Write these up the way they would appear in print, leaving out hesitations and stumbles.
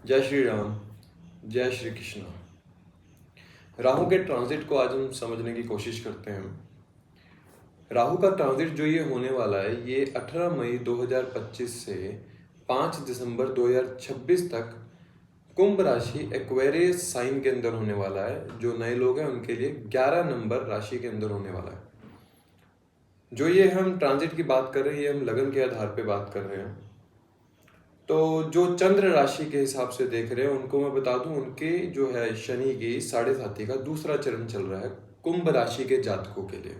जय श्री राम, जय श्री कृष्ण। राहु के ट्रांजिट को आज हम समझने की कोशिश करते हैं। राहु का ट्रांजिट जो ये होने वाला है, ये 18 मई 2025 से 5 दिसंबर 2026 तक कुंभ राशि एक्वेरियस साइन के अंदर होने वाला है। जो नए लोग हैं उनके लिए 11 नंबर राशि के अंदर होने वाला है। जो ये हम ट्रांजिट की बात कर रहे हैं, ये हम लगन के आधार पे बात कर रहे हैं। तो जो चंद्र राशि के हिसाब से देख रहे हैं उनको मैं बता दूं, उनके जो है शनि की 7.5 का दूसरा चरण चल रहा है कुंभ राशि के जातकों के लिए।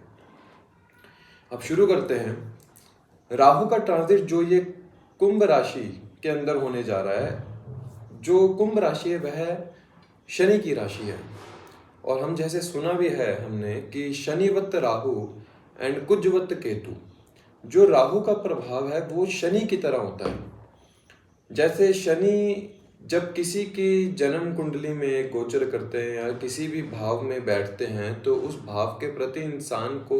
अब शुरू करते हैं। राहु का ट्रांजिट जो ये कुंभ राशि के अंदर होने जा रहा है, जो कुंभ राशि है वह शनि की राशि है। और हम जैसे सुना भी है हमने कि शनिवत राहु एंड कुजवत केतु। जो राहु का प्रभाव है वो शनि की तरह होता है। जैसे शनि जब किसी की जन्म कुंडली में गोचर करते हैं या किसी भी भाव में बैठते हैं तो उस भाव के प्रति इंसान को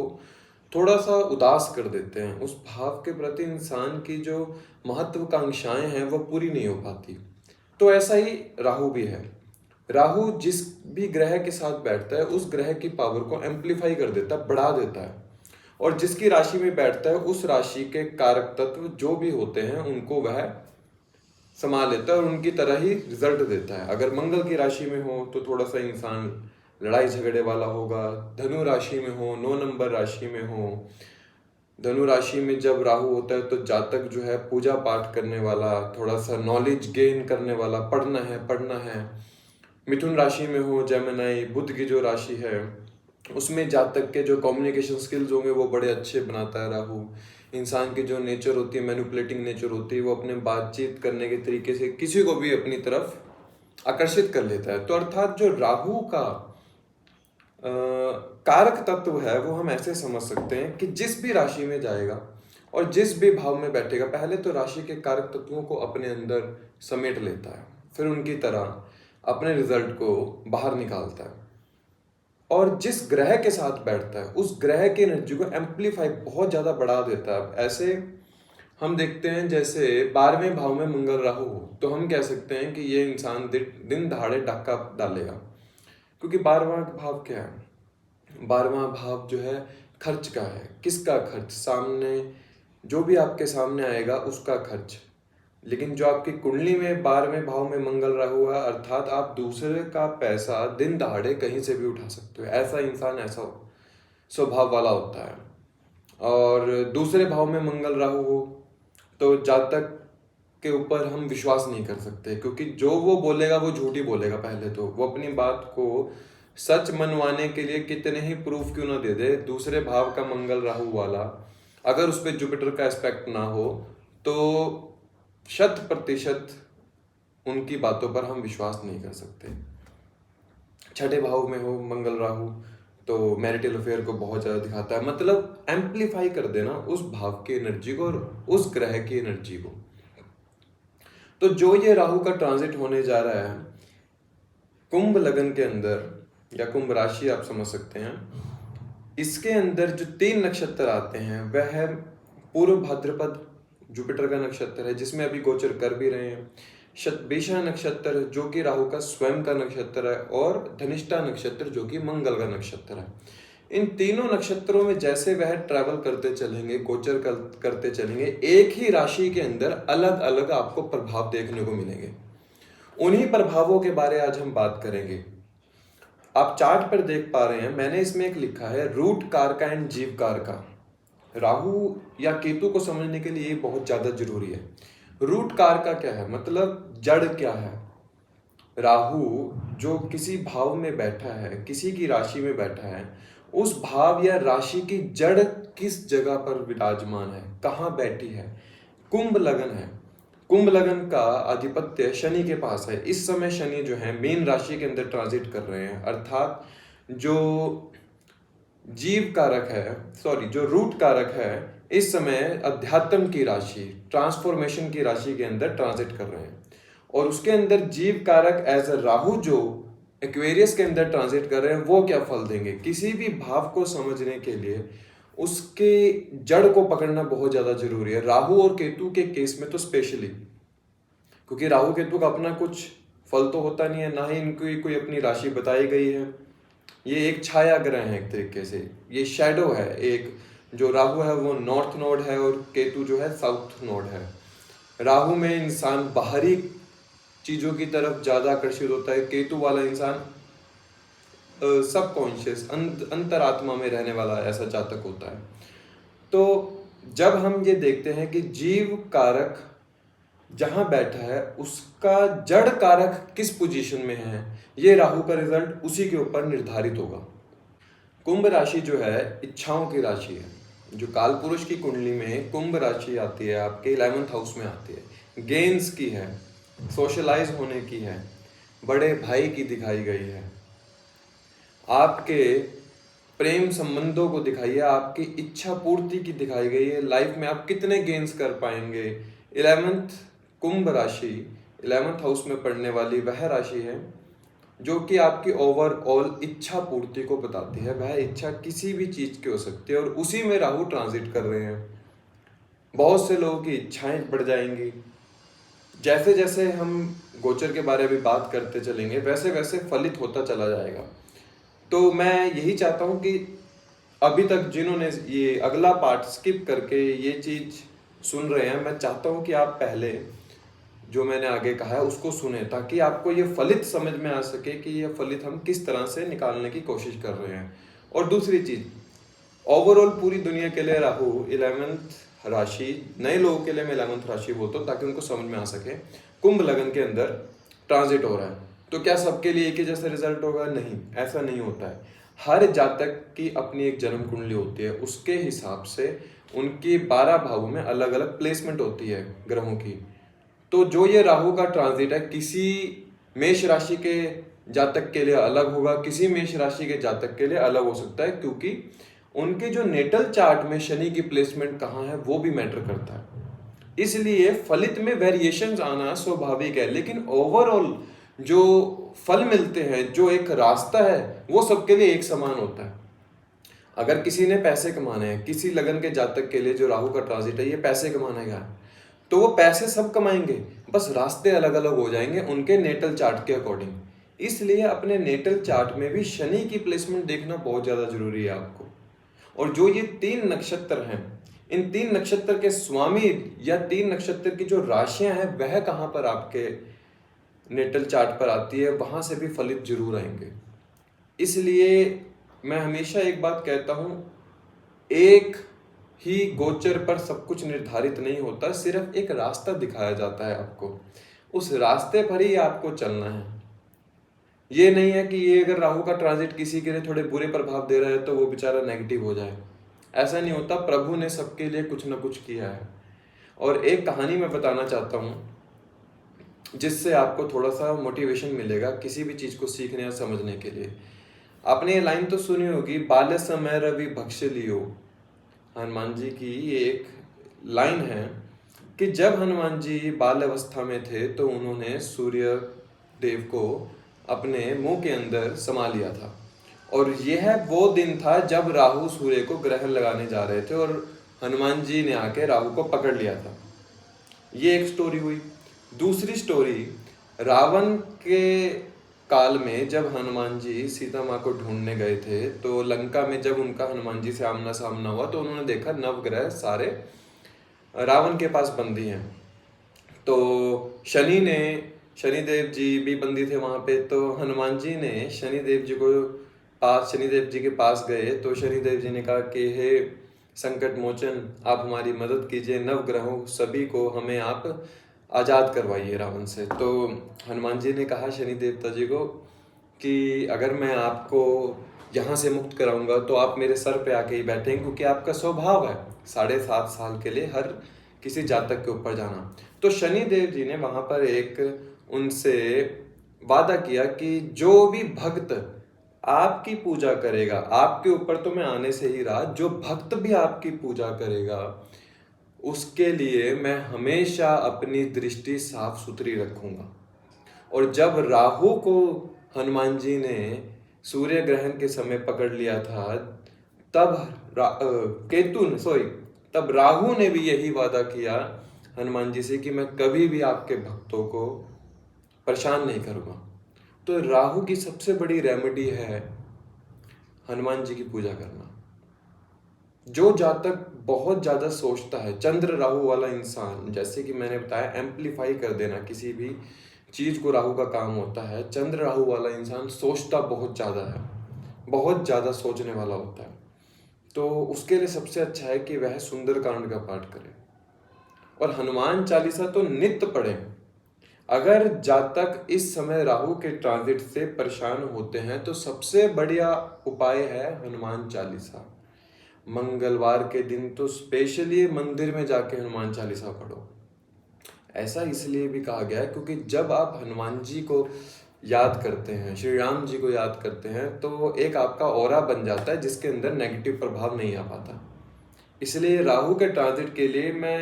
थोड़ा सा उदास कर देते हैं। उस भाव के प्रति इंसान की जो महत्वाकांक्षाएं हैं वो पूरी नहीं हो पाती। तो ऐसा ही राहु भी है। राहु जिस भी ग्रह के साथ बैठता है उस ग्रह की पावर को एम्पलीफाई कर देता है, बढ़ा देता है। और जिसकी राशि में बैठता है उस राशि के कारक तत्व जो भी होते हैं उनको वह संभाल लेता है और उनकी तरह ही रिजल्ट देता है। अगर मंगल की राशि में हो तो थोड़ा सा इंसान लड़ाई झगड़े वाला होगा। धनु राशि में हो, 9 नंबर राशि में हो, धनु राशि में जब राहु होता है तो जातक जो है पूजा पाठ करने वाला, थोड़ा सा नॉलेज गेन करने वाला, पढ़ना है। मिथुन राशि में हो, जेमिनी बुध की जो राशि है उसमें जातक के जो कम्युनिकेशन स्किल्स होंगे वो बड़े अच्छे बनाता है राहु। इंसान की जो नेचर होती है, मैनिपुलेटिंग नेचर होती है, वो अपने बातचीत करने के तरीके से किसी को भी अपनी तरफ आकर्षित कर लेता है। तो अर्थात जो राहु का कारक तत्व है वो हम ऐसे समझ सकते हैं कि जिस भी राशि में जाएगा और जिस भी भाव में बैठेगा, पहले तो राशि के कारक तत्वों को अपने अंदर समेट लेता है, फिर उनकी तरह अपने रिजल्ट को बाहर निकालता है। और जिस ग्रह के साथ बैठता है उस ग्रह की एनर्जी को एम्पलीफाई बहुत ज्यादा बढ़ा देता है। ऐसे हम देखते हैं जैसे 12वें भाव में मंगल राहु हो तो हम कह सकते हैं कि ये इंसान दिन दहाड़े डाका डालेगा। क्योंकि 12वां भाव क्या है? 12वां भाव जो है खर्च का है। किसका खर्च? सामने जो भी आपके सामने आएगा उसका खर्च। लेकिन जो आपकी कुंडली में 12वें भाव में मंगल राहु है, अर्थात आप दूसरे का पैसा दिन दहाड़े कहीं से भी उठा सकते हो। ऐसा इंसान ऐसा स्वभाव वाला होता है। और दूसरे भाव में मंगल राहु हो तो जातक के ऊपर हम विश्वास नहीं कर सकते, क्योंकि जो वो बोलेगा वो झूठ ही बोलेगा। पहले तो वो अपनी बात को सच मनवाने के लिए कितने ही प्रूफ क्यों ना दे दे, दूसरे भाव का मंगल राहु वाला अगर उस पर जुपिटर का एस्पेक्ट ना हो तो 100% उनकी बातों पर हम विश्वास नहीं कर सकते। 6ठे भाव में हो मंगल राहु तो मैरिटल अफेयर को बहुत ज्यादा दिखाता है, मतलब एम्पलीफाई कर देना उस भाव की एनर्जी को और उस ग्रह की एनर्जी को। तो जो ये राहु का ट्रांजिट होने जा रहा है कुंभ लगन के अंदर या कुंभ राशि आप समझ सकते हैं, इसके अंदर जो 3 नक्षत्र आते हैं वह है पूर्व भाद्रपद, जुपिटर का नक्षत्र है जिसमें अभी गोचर कर भी रहे हैं। शतभिषा नक्षत्र जो कि राहु का स्वयं का नक्षत्र है, और धनिष्ठा नक्षत्र जो कि मंगल का नक्षत्र है। इन तीनों नक्षत्रों में जैसे वह ट्रैवल करते चलेंगे, गोचर करते चलेंगे, एक ही राशि के अंदर अलग अलग आपको प्रभाव देखने को मिलेंगे। उन्हीं प्रभावों के बारे आज हम बात करेंगे। आप चार्ट पर देख पा रहे हैं, मैंने इसमें एक लिखा है रूट कारका एंड जीव कारका। राहु या केतु को समझने के लिए ये बहुत ज्यादा जरूरी है। रूट कारका क्या है, मतलब जड़ क्या है। राहु जो किसी भाव में बैठा है, किसी की राशि में बैठा है, उस भाव या राशि की जड़ किस जगह पर विराजमान है, कहाँ बैठी है। कुंभ लगन है, कुंभ लगन का आधिपत्य शनि के पास है। इस समय शनि जो है मीन राशि के अंदर ट्रांजिट कर रहे हैं, अर्थात जो जीव कारक है, जो रूट कारक है, इस समय अध्यात्म की राशि, ट्रांसफॉर्मेशन की राशि के अंदर ट्रांजिट कर रहे हैं। और उसके अंदर जीव कारक एज अ राहु जो एक्वेरियस के अंदर ट्रांजिट कर रहे हैं, वो क्या फल देंगे। किसी भी भाव को समझने के लिए उसके जड़ को पकड़ना बहुत ज्यादा जरूरी है। राहु और केतु के केस में तो स्पेशली क्योंकि राहु केतु का अपना कुछ फल तो होता नहीं है, ना ही इनकी कोई अपनी राशि बताई गई है। ये एक छाया ग्रह है एक तरीके से, ये शैडो है। एक जो राहु है वो नॉर्थ नोड है और केतु जो है साउथ नोड है। राहु में इंसान बाहरी चीजों की तरफ ज्यादा आकर्षित होता है, केतु वाला इंसान सबकॉन्शियस अंतरात्मा में रहने वाला ऐसा जातक होता है। तो जब हम ये देखते हैं कि जीव कारक जहां बैठा है उसका जड़ कारक किस पोजीशन में है, ये राहु का रिजल्ट उसी के ऊपर निर्धारित होगा। कुंभ राशि जो है इच्छाओं की राशि है। जो काल पुरुष की कुंडली में कुंभ राशि आती है आपके 11th हाउस में आती है, गेन्स की है, सोशलाइज होने की है, बड़े भाई की दिखाई गई है, आपके प्रेम संबंधों को दिखाई है, आपकी इच्छा पूर्ति की दिखाई गई है। लाइफ में आप कितने गेन्स कर पाएंगे। 11th कुंभ राशि 11th हाउस में पड़ने वाली वह राशि है जो कि आपकी ओवरऑल इच्छा पूर्ति को बताती है। वह इच्छा किसी भी चीज की हो सकती है और उसी में राहु ट्रांजिट कर रहे हैं। बहुत से लोगों की इच्छाएं बढ़ जाएंगी। जैसे जैसे हम गोचर के बारे में बात करते चलेंगे वैसे वैसे फलित होता चला जाएगा। तो मैं यही चाहता हूं कि अभी तक जिन्होंने ये अगला पार्ट स्किप करके ये चीज सुन रहे हैं, मैं चाहता हूं कि आप पहले जो मैंने आगे कहा है उसको सुने, ताकि आपको ये फलित समझ में आ सके कि ये फलित हम किस तरह से निकालने की कोशिश कर रहे हैं। और दूसरी चीज, ओवरऑल पूरी दुनिया के लिए राहु 11th राशि, नए लोगों के लिए मैं 11th राशि बोलता हूँ ताकि उनको समझ में आ सके, कुंभ लगन के अंदर ट्रांजिट हो रहा है। तो क्या सबके लिए एक ही जैसा रिजल्ट होगा? नहीं, ऐसा नहीं होता है। हर जातक की अपनी एक जन्म कुंडली होती है, उसके हिसाब से उनकी 12 भावों में अलग अलग प्लेसमेंट होती है ग्रहों की। तो जो ये राहु का ट्रांजिट है, किसी मेष राशि के जातक के लिए अलग होगा, किसी मेष राशि के जातक के लिए अलग हो सकता है, क्योंकि उनके जो नेटल चार्ट में शनि की प्लेसमेंट कहाँ है वो भी मैटर करता है। इसलिए फलित में वेरिएशंस आना स्वाभाविक है, लेकिन ओवरऑल जो फल मिलते हैं, जो एक रास्ता है, वो सबके लिए एक समान होता है। अगर किसी ने पैसे कमाने हैं, किसी लगन के जातक के लिए जो राहु का ट्रांजिट है ये पैसे कमाने का है, तो वो पैसे सब कमाएंगे, बस रास्ते अलग अलग हो जाएंगे उनके नेटल चार्ट के अकॉर्डिंग। इसलिए अपने नेटल चार्ट में भी शनि की प्लेसमेंट देखना बहुत ज्यादा जरूरी है आपको। और जो ये 3 नक्षत्र हैं, इन 3 नक्षत्र के स्वामी या 3 नक्षत्र की जो राशियां हैं वह कहां पर आपके नेटल चार्ट पर आती है, वहां से भी फलित जरूर आएंगे। इसलिए मैं हमेशा एक बात कहता हूं, एक ही गोचर पर सब कुछ निर्धारित नहीं होता, सिर्फ एक रास्ता दिखाया जाता है आपको, उस रास्ते पर ही आपको चलना है। ये नहीं है कि ये अगर राहु का ट्रांजिट किसी के लिए थोड़े बुरे प्रभाव दे रहा है तो वो बेचारा नेगेटिव हो जाए, ऐसा नहीं होता। प्रभु ने सबके लिए कुछ ना कुछ किया है। और एक कहानी मैं बताना चाहता हूँ जिससे आपको थोड़ा सा मोटिवेशन मिलेगा किसी भी चीज को सीखने या समझने के लिए। आपने ये लाइन तो सुनी होगी, बाल्य समय रवि भक्ष लियो। हनुमान जी की ये एक लाइन है कि जब हनुमान जी बाल अवस्था में थे तो उन्होंने सूर्य देव को अपने मुंह के अंदर समा लिया था, और यह वो दिन था जब राहु सूर्य को ग्रहण लगाने जा रहे थे और हनुमान जी ने आके राहु को पकड़ लिया था। ये एक स्टोरी हुई। दूसरी स्टोरी, रावण के काल में जब हनुमान जी सीता माँ को ढूंढने गए थे तो लंका में जब उनका हनुमान जी से आमना सामना हुआ तो उन्होंने देखा नवग्रह सारे रावण के पास बंदी हैं। तो शनिदेव जी भी बंदी थे वहां पे। तो हनुमान जी ने शनिदेव जी के पास गए तो शनिदेव जी ने कहा कि हे संकट मोचन, आप हमारी मदद कीजिए, नवग्रहों सभी को हमें आप आजाद करवाइए रावण से। तो हनुमान जी ने कहा शनि देवता जी को कि अगर मैं आपको यहाँ से मुक्त कराऊंगा तो आप मेरे सर पे आके ही बैठेंगे, क्योंकि आपका स्वभाव है 7.5 साल के लिए हर किसी जातक के ऊपर जाना। तो शनि देव जी ने वहां पर एक उनसे वादा किया कि जो भी भक्त आपकी पूजा करेगा, आपके ऊपर तो मैं आने से ही रहा, जो भक्त भी आपकी पूजा करेगा उसके लिए मैं हमेशा अपनी दृष्टि साफ सुथरी रखूंगा। और जब राहु को हनुमान जी ने सूर्य ग्रहण के समय पकड़ लिया था तब राहु ने भी यही वादा किया हनुमान जी से कि मैं कभी भी आपके भक्तों को परेशान नहीं करूँगा। तो राहु की सबसे बड़ी रेमेडी है हनुमान जी की पूजा करना। जो जातक बहुत ज़्यादा सोचता है, चंद्र राहु वाला इंसान, जैसे कि मैंने बताया एम्पलीफाई कर देना किसी भी चीज़ को राहु का काम होता है। चंद्र राहु वाला इंसान सोचता बहुत ज़्यादा है, बहुत ज़्यादा सोचने वाला होता है। तो उसके लिए सबसे अच्छा है कि वह सुंदरकांड का पाठ करे और हनुमान चालीसा तो नित्य पढ़े। अगर जातक इस समय राहु के ट्रांजिट से परेशान होते हैं तो सबसे बढ़िया उपाय है हनुमान चालीसा। मंगलवार के दिन तो स्पेशली मंदिर में जाके हनुमान चालीसा पढ़ो। ऐसा इसलिए भी कहा गया है क्योंकि जब आप हनुमान जी को याद करते हैं, श्री राम जी को याद करते हैं, तो एक आपका ऑरा बन जाता है जिसके अंदर नेगेटिव प्रभाव नहीं आ पाता। इसलिए राहु के ट्रांजिट के लिए मैं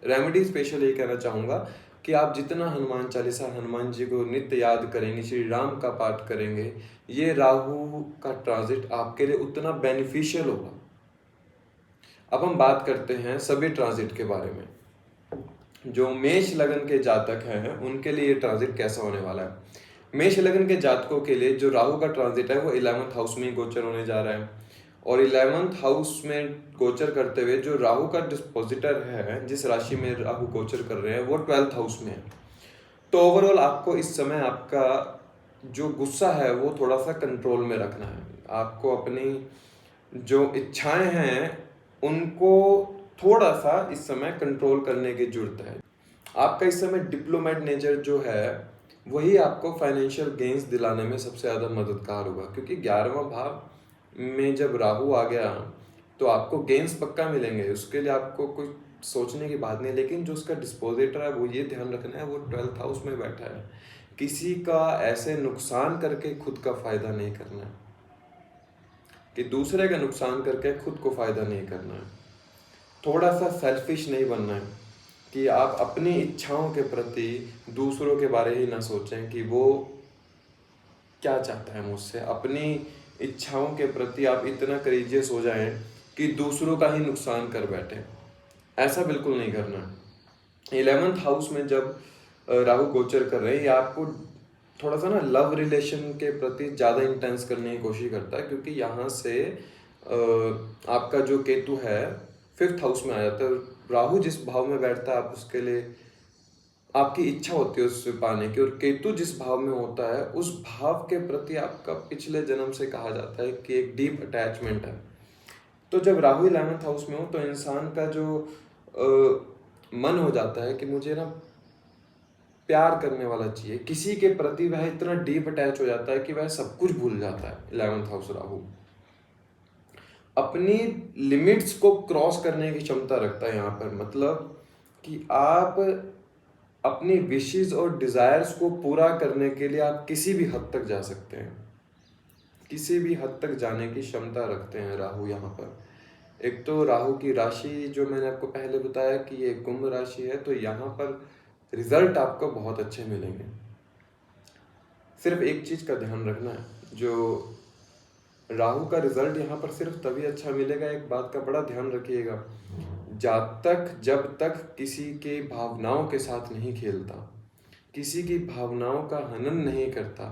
रेमेडी स्पेशल ये कहना चाहूँगा कि आप जितना हनुमान चालीसा, हनुमान जी को नित्य याद करेंगे, श्री राम का पाठ करेंगे, ये राहु का ट्रांजिट आपके लिए उतना बेनिफिशियल होगा। अब हम बात करते हैं सभी ट्रांजिट के बारे में। जो मेष लगन के जातक हैं उनके लिए ये ट्रांजिट कैसा होने वाला है। मेष लगन के जातकों के लिए जो राहु का ट्रांजिट है वो 11th हाउस में ही गोचर होने जा रहा है और 11th हाउस में गोचर करते हुए जो राहु का डिस्पोजिटर है, जिस राशि में राहु गोचर कर रहे हैं, वो 12th हाउस में है। तो ओवरऑल आपको इस समय आपका जो गुस्सा है वो थोड़ा सा कंट्रोल में रखना है। आपको अपनी जो इच्छाएं हैं उनको थोड़ा सा इस समय कंट्रोल करने की जरूरत है। आपका इस समय डिप्लोमेट नेचर जो है वही आपको फाइनेंशियल गेन्स दिलाने में सबसे ज़्यादा मददगार होगा, क्योंकि 11वां भाव में जब राहु आ गया तो आपको गेन्स पक्का मिलेंगे, उसके लिए आपको कोई सोचने की बात नहीं। लेकिन जो उसका डिस्पोजिटर है वो ये ध्यान रखना है, वो 12th हाउस में बैठा है, किसी का ऐसे नुकसान करके खुद का फायदा नहीं करना है, कि दूसरे का नुकसान करके खुद को फायदा नहीं करना है। थोड़ा सा सेल्फिश नहीं बनना है कि आप अपनी इच्छाओं के प्रति दूसरों के बारे ही ना सोचें कि वो क्या चाहता है मुझसे। अपनी इच्छाओं के प्रति आप इतना करेजियस हो जाएं कि दूसरों का ही नुकसान कर बैठे। ऐसा बिल्कुल नहीं करना। 11th हाउस में जब राहु गोचर कर रहे हैं, ये आपको थोड़ा सा ना लव रिलेशन के प्रति ज़्यादा इंटेंस करने की कोशिश करता है, क्योंकि यहाँ से आपका जो केतु है 5th हाउस में आ जाता है। राहु जिस भाव में बैठता है आप उसके लिए आपकी इच्छा होती है उससे पाने की, और केतु जिस भाव में होता है उस भाव के प्रति आपका पिछले जन्म से कहा जाता है कि एक डीप अटैचमेंट है। तो जब राहु 11th हाउस में हो तो इंसान का जो मन हो जाता है कि मुझे ना प्यार करने वाला चाहिए किसी के प्रति, वह इतना डीप अटैच हो जाता है कि वह सब कुछ भूल जाता है। 11th हाउस राहु अपनी लिमिट्स को क्रॉस करने की क्षमता रखता है यहाँ पर, मतलब कि आप अपनी विशेस और डिजायर्स को पूरा करने के लिए आप किसी भी हद तक जा सकते हैं, किसी भी हद तक जाने की क्षमता रखते हैं राहु यहाँ पर। एक तो राहु की राशि जो मैंने आपको पहले बताया कि ये कुंभ राशि है, तो यहाँ पर रिजल्ट आपको बहुत अच्छे मिलेंगे। सिर्फ एक चीज का ध्यान रखना है, जो राहु का रिजल्ट यहाँ पर सिर्फ तभी अच्छा मिलेगा, एक बात का बड़ा ध्यान रखिएगा, जब तक किसी के भावनाओं के साथ नहीं खेलता, किसी की भावनाओं का हनन नहीं करता,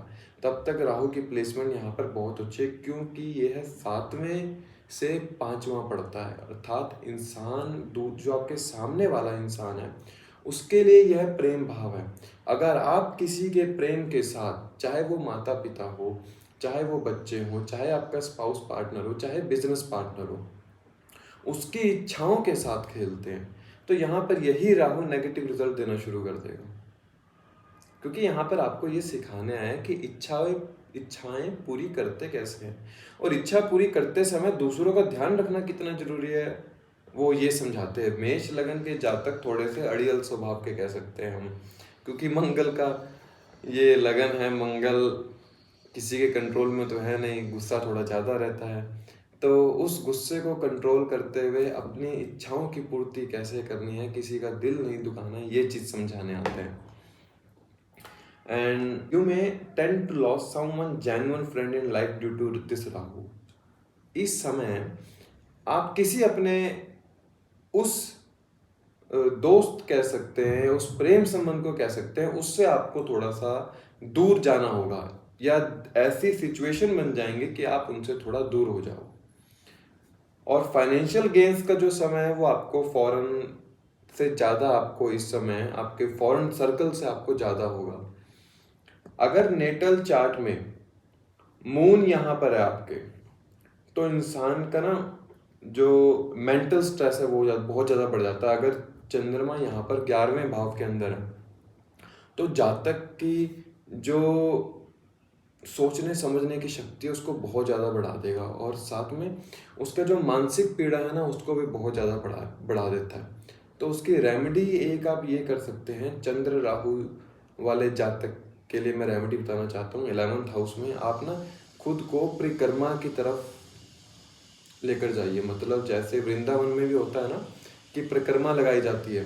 तब तक राहु की प्लेसमेंट यहाँ पर बहुत अच्छी है, क्योंकि यह 7वें से 5वां पड़ता है। अर्थात इंसान जो आपके सामने वाला इंसान है उसके लिए यह प्रेम भाव है। अगर आप किसी के प्रेम के साथ, चाहे वो माता पिता हो, चाहे वो बच्चे हो, चाहे आपका स्पाउस पार्टनर हो, चाहे बिजनेस पार्टनर हो, उसकी इच्छाओं के साथ खेलते हैं, तो यहाँ पर यही राहु नेगेटिव रिजल्ट देना शुरू कर देगा। क्योंकि यहाँ पर आपको ये सिखाने आया है कि इच्छाएं पूरी करते कैसे हैं, और इच्छा पूरी करते समय दूसरों का ध्यान रखना कितना जरूरी है वो ये समझाते हैं। मेष लगन के जातक थोड़े से अड़ियल स्वभाव के कह सकते हैं हम, क्योंकि मंगल का ये लगन है, मंगल किसी के कंट्रोल में तो है नहीं, गुस्सा थोड़ा ज़्यादा रहता है। तो उस गुस्से को कंट्रोल करते हुए अपनी इच्छाओं की पूर्ति कैसे करनी है, किसी का दिल नहीं दुखाना है, ये चीज़ समझाने आते हैं। And you may tend to lose someone genuine friend in life due to this Rahu. इस समय आप किसी अपने उस दोस्त कह सकते हैं, उस प्रेम संबंध को कह सकते हैं, उससे आपको थोड़ा सा दूर जाना होगा, या ऐसी सिचुएशन बन जाएंगे कि आप उनसे थोड़ा दूर हो जाओ। और फाइनेंशियल गेन्स का जो समय है वो आपको फॉरेन से ज़्यादा, आपको इस समय आपके फॉरेन सर्कल से आपको ज़्यादा होगा। अगर नेटल चार्ट में मून यहाँ पर है आपके, तो इंसान का ना जो मेंटल स्ट्रेस है वो बहुत ज़्यादा बढ़ जाता है। अगर चंद्रमा यहाँ पर 11वें भाव के अंदर है, तो जातक की जो सोचने समझने की शक्ति है उसको बहुत ज़्यादा बढ़ा देगा, और साथ में उसका जो मानसिक पीड़ा है ना उसको भी बहुत ज़्यादा बढ़ा देता है। तो उसकी रेमेडी एक आप ये कर सकते हैं, चंद्र राहु वाले जातक के लिए मैं रेमेडी बताना चाहता हूँ। 11th हाउस में आप ना खुद को परिक्रमा की तरफ लेकर जाइए। मतलब जैसे वृंदावन में भी होता है ना कि परिक्रमा लगाई जाती है,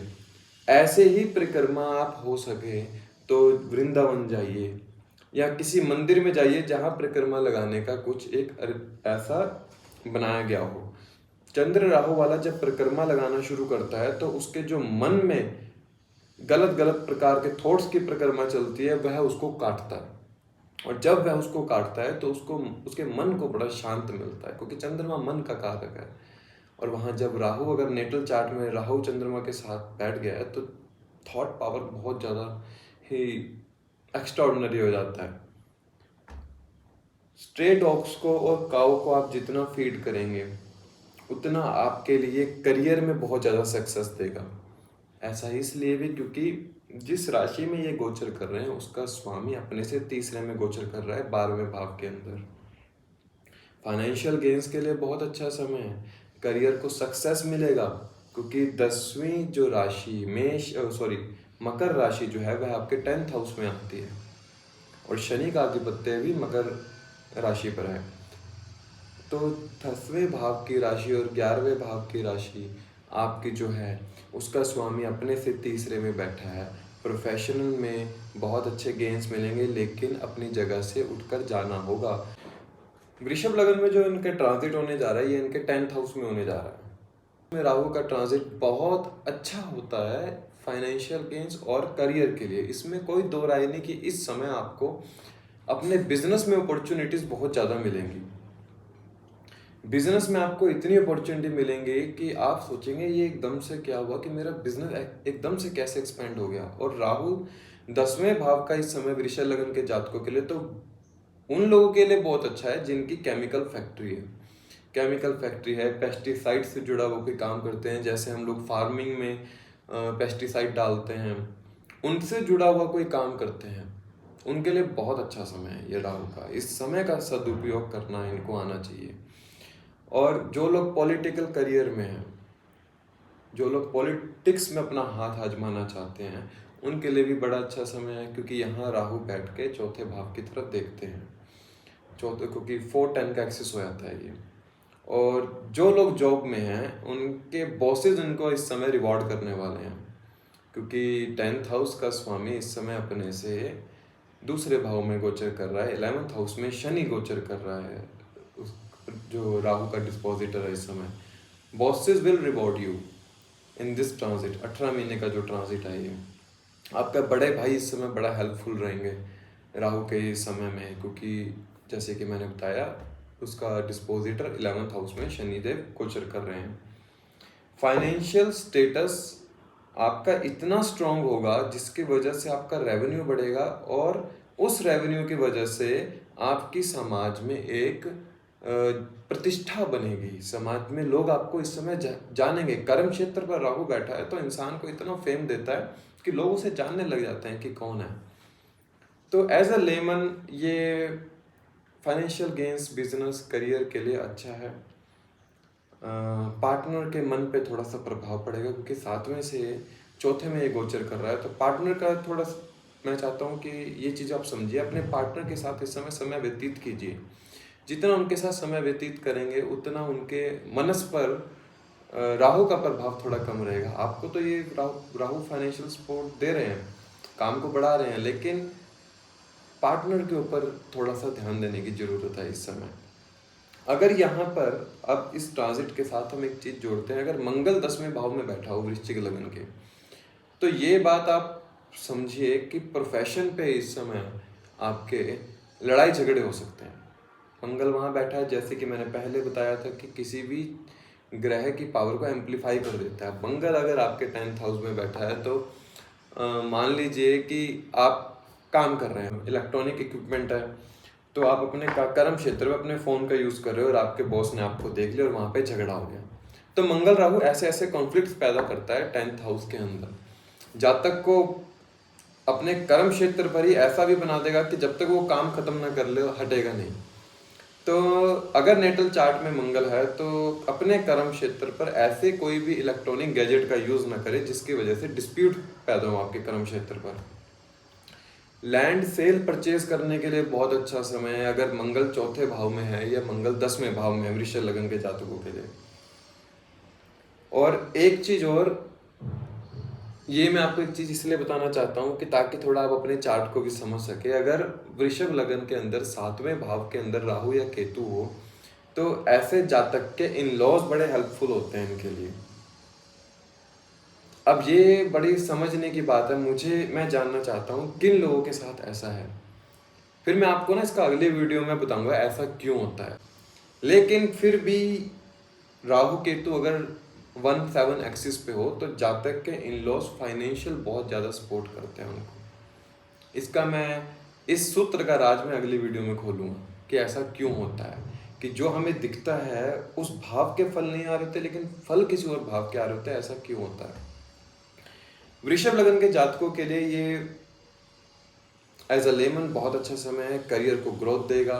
ऐसे ही परिक्रमा आप हो सके तो वृंदावन जाइए या किसी मंदिर में जाइए जहाँ परिक्रमा लगाने का कुछ एक ऐसा बनाया गया हो। चंद्र राहु वाला जब परिक्रमा लगाना शुरू करता है तो उसके जो मन में गलत गलत प्रकार के थॉट्स की परिक्रमा चलती है, वह उसको काटता है, और जब वह उसको काटता है तो उसको उसके मन को बड़ा शांत मिलता है, क्योंकि चंद्रमा मन का कारक है। और वहाँ जब राहु अगर नेटल चार्ट में राहु चंद्रमा के साथ बैठ गया है तो थॉट पावर बहुत ज़्यादा ही एक्स्ट्राऑर्डिनरी हो जाता है। स्ट्रे डॉग्स को और काऊ को आप जितना फीड करेंगे उतना आपके लिए करियर में बहुत ज़्यादा सक्सेस देगा। ऐसा इसलिए भी क्योंकि जिस राशि में ये गोचर कर रहे हैं उसका स्वामी अपने से तीसरे में गोचर कर रहा है 12वें भाव के अंदर। फाइनेंशियल गेन्स के लिए बहुत अच्छा समय है, करियर को सक्सेस मिलेगा, क्योंकि 10वीं जो राशि मकर राशि जो है वह आपके 10th हाउस में आती है, और शनि का आधिपत्य भी मकर राशि पर है। तो 10वें भाव की राशि और 11वें भाव की राशि आपकी जो है उसका स्वामी अपने से तीसरे में बैठा है। प्रोफेशनल में बहुत अच्छे गेन्स मिलेंगे, लेकिन अपनी जगह से उठकर जाना होगा। वृषभ लगन में जो इनके ट्रांजिट होने जा रहा है ये इनके 10th हाउस में होने जा रहा है। में राहु का ट्रांजिट बहुत अच्छा होता है फाइनेंशियल गेन्स और करियर के लिए, इसमें कोई दो राय नहीं कि इस समय आपको अपने बिजनेस में अपॉर्चुनिटीज बहुत ज़्यादा मिलेंगी। बिजनेस में आपको इतनी अपॉर्चुनिटी मिलेंगी कि आप सोचेंगे ये एकदम से क्या हुआ कि मेरा बिजनेस एकदम से कैसे एक्सपेंड हो गया। और राहु 10वें भाव का इस समय वृषभ लगन के जातकों के लिए तो उन लोगों के लिए बहुत अच्छा है जिनकी केमिकल फैक्ट्री है, पेस्टिसाइड से जुड़ा वो कोई काम करते हैं, जैसे हम लोग फार्मिंग में पेस्टिसाइड डालते हैं, उनसे जुड़ा हुआ कोई काम करते हैं, उनके लिए बहुत अच्छा समय है ये राहु का। इस समय का सदुपयोग करना इनको आना चाहिए। और जो लोग पॉलिटिकल करियर में हैं, जो लोग पॉलिटिक्स में अपना हाथ आजमाना चाहते हैं, उनके लिए भी बड़ा अच्छा समय है, क्योंकि यहाँ राहु बैठ के चौथे भाव की तरफ देखते हैं। चौथे क्योंकि 4-10 का एक्सेस हो जाता है ये। और जो लोग जॉब में हैं उनके बॉसेस उनको इस समय रिवॉर्ड करने वाले हैं, क्योंकि 10th हाउस का स्वामी इस समय अपने से दूसरे भाव में गोचर कर रहा है। 11th हाउस में शनि गोचर कर रहा है, जो राहु का डिस्पोजिटर है। इस समय bosses will reward you in this transit. 18 महीने का जो ट्रांजिट है ये, आपका बड़े भाई इस समय बड़ा हेल्पफुल रहेंगे राहु के इस समय में, क्योंकि जैसे कि मैंने बताया उसका डिस्पोजिटर 11th हाउस में शनिदेव गोचर कर रहे हैं। फाइनेंशियल स्टेटस आपका इतना स्ट्रांग होगा जिसकी वजह से आपका रेवेन्यू बढ़ेगा, और उस रेवेन्यू की वजह से आपकी समाज में एक प्रतिष्ठा बनेगी। समाज में लोग आपको इस समय जानेंगे। कर्म क्षेत्र पर राहु बैठा है तो इंसान को इतना फेम देता है कि लोग उसे जानने लग जाते हैं कि कौन है। तो एज अ लेमन ये फाइनेंशियल गेन्स बिजनेस करियर के लिए अच्छा है। पार्टनर के मन पे थोड़ा सा प्रभाव पड़ेगा, क्योंकि 7वें से चौथे में ये गोचर कर रहा है। तो पार्टनर का थोड़ा, मैं चाहता हूँ कि ये चीज़ आप समझिए, अपने पार्टनर के साथ इस समय व्यतीत कीजिए। जितना उनके साथ समय व्यतीत करेंगे उतना उनके मनस पर राहु का प्रभाव थोड़ा कम रहेगा। आपको तो ये राहु फाइनेंशियल सपोर्ट दे रहे हैं, काम को बढ़ा रहे हैं, लेकिन पार्टनर के ऊपर थोड़ा सा ध्यान देने की ज़रूरत है इस समय। अगर यहाँ पर अब इस ट्रांजिट के साथ हम एक चीज जोड़ते हैं, अगर मंगल 10वें भाव में बैठा हो वृश्चिक लगन के, तो ये बात आप समझिए कि प्रोफेशन पे इस समय आपके लड़ाई झगड़े हो सकते हैं। मंगल वहाँ बैठा है, जैसे कि मैंने पहले बताया था कि किसी भी ग्रह की पावर को एम्पलीफाई कर देता है। मंगल अगर आपके 10th हाउस में बैठा है तो मान लीजिए कि आप काम कर रहे हैं, इलेक्ट्रॉनिक इक्विपमेंट है, तो आप अपने कर्म क्षेत्र में अपने फ़ोन का यूज़ कर रहे हो और आपके बॉस ने आपको देख लिया और वहाँ पे झगड़ा हो गया। तो मंगल राहु ऐसे ऐसे कॉन्फ्लिक्ट्स पैदा करता है 10th हाउस के अंदर। जातक को अपने कर्म क्षेत्र पर ही ऐसा भी बना देगा कि जब तक वो काम खत्म ना कर ले हटेगा नहीं। तो अगर नेटल चार्ट में मंगल है तो अपने कर्म क्षेत्र पर ऐसे कोई भी इलेक्ट्रॉनिक गैजेट का यूज ना करे जिसकी वजह से डिस्प्यूट पैदा हो आपके कर्म क्षेत्र पर। लैंड सेल परचेज करने के लिए बहुत अच्छा समय है अगर मंगल 4थे भाव में है या मंगल 10वें भाव में है वृश्चिक लगन के जातकों के लिए। और एक चीज और, ये मैं आपको एक चीज इसलिए बताना चाहता हूँ कि ताकि थोड़ा आप अपने चार्ट को भी समझ सके। अगर वृषभ लगन के अंदर 7वें भाव के अंदर राहु या केतु हो तो ऐसे जातक के इन लॉज बड़े हेल्पफुल होते हैं इनके लिए। अब ये बड़ी समझने की बात है, मैं जानना चाहता हूँ किन लोगों के साथ ऐसा है, फिर मैं आपको ना इसका अगले वीडियो में बताऊंगा ऐसा क्यों होता है। लेकिन फिर भी राहु केतु अगर 1-7 एक्सिस पे हो तो जातक के इन लॉज फाइनेंशियल बहुत ज़्यादा सपोर्ट करते हैं उनको। इसका मैं इस सूत्र का राज मैं अगली वीडियो में खोलूंगा कि ऐसा क्यों होता है कि जो हमें दिखता है उस भाव के फल नहीं आ रहे थे लेकिन फल किसी और भाव के आ रहे होते हैं, ऐसा क्यों होता है। वृषभ लगन के जातकों के लिए ये एज अ लेमन बहुत अच्छा समय है, करियर को ग्रोथ देगा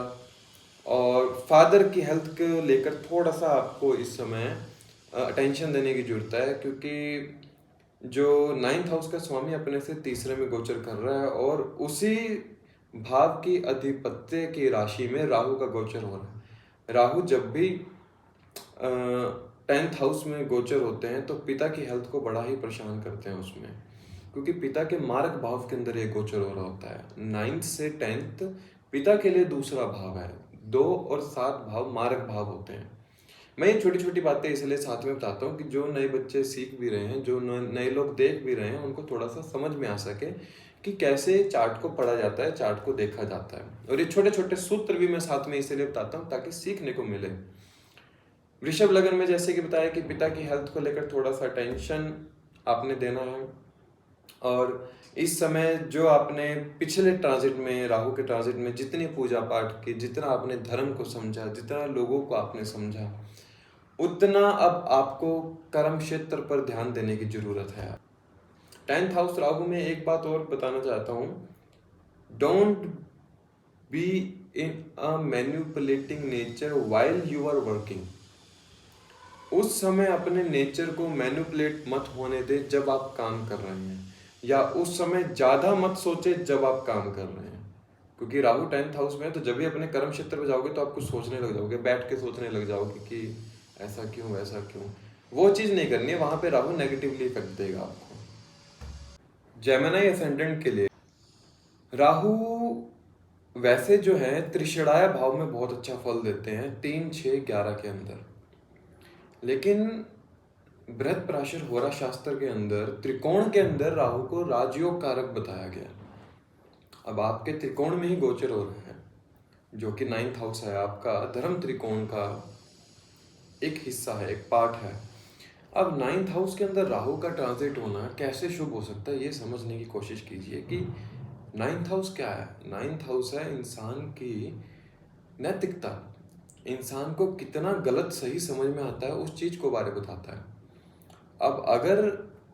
और फादर की हेल्थ को लेकर थोड़ा सा आपको इस समय अटेंशन देने की जरूरत है, क्योंकि जो 9th हाउस का स्वामी अपने से तीसरे में गोचर कर रहा है और उसी भाव की अधिपत्य की राशि में राहु का गोचर हो रहा है। राहु जब भी 10th हाउस में गोचर होते हैं तो पिता की हेल्थ को बड़ा ही परेशान करते हैं उसमें, क्योंकि पिता के मारक भाव के अंदर ये गोचर हो रहा होता है। 9th से 10th पिता के लिए दूसरा भाव है, 2 और 7 भाव मारक भाव होते हैं। मैं ये छोटी छोटी बातें इसलिए साथ में बताता हूँ कि जो नए बच्चे सीख भी रहे हैं, जो नए लोग देख भी रहे हैं, उनको थोड़ा सा समझ में आ सके कि कैसे चार्ट को पढ़ा जाता है, चार्ट को देखा जाता है। और ये छोटे छोटे सूत्र भी मैं साथ में इसलिए बताता हूँ ताकि सीखने को मिले। वृषभ लगन में जैसे कि बताया कि पिता की हेल्थ को लेकर थोड़ा सा टेंशन आपने देना है। और इस समय जो आपने पिछले ट्रांजिट में, राहु के ट्रांजिट में जितनी पूजा पाठ की, जितना आपने धर्म को समझा, जितना लोगों को आपने समझा, उतना अब आपको कर्म क्षेत्र पर ध्यान देने की जरूरत है। 10th हाउस राहु में एक बात और बताना चाहता हूँ, don't be in a manipulating nature while you are working. उस समय अपने नेचर को मैनिपुलेट मत होने दे जब आप काम कर रहे हैं, या उस समय ज्यादा मत सोचे जब आप काम कर रहे हैं, क्योंकि राहु 10th हाउस में है। तो जब भी अपने कर्म क्षेत्र में जाओगे तो आप कुछ सोचने लग जाओगे, बैठ के सोचने लग जाओगे कि ऐसा क्यों वैसा क्यों। वो चीज नहीं करनी है, वहां पे राहु नेगेटिवली इफेक्ट देगा आपको। जेमिनी असेंडेंट के लिए राहु वैसे जो है त्रिषणाय भाव में बहुत अच्छा फल देते हैं 3, 6, 11 के अंदर, लेकिन बृहस्पति होरा शास्त्र के अंदर त्रिकोण के अंदर राहु को राजयोग कारक बताया गया। अब आपके त्रिकोण में ही गोचर हो रहा है, जो कि 9th हाउस है, आपका धर्म त्रिकोण का एक हिस्सा है, एक पार्ट है। अब 9th हाउस के अंदर राहु का ट्रांजिट होना कैसे शुभ हो सकता है, ये समझने की कोशिश कीजिए कि 9th हाउस क्या है। 9th हाउस है इंसान की नैतिकता, इंसान को कितना गलत सही समझ में आता है उस चीज को बारे बताता है। अब अगर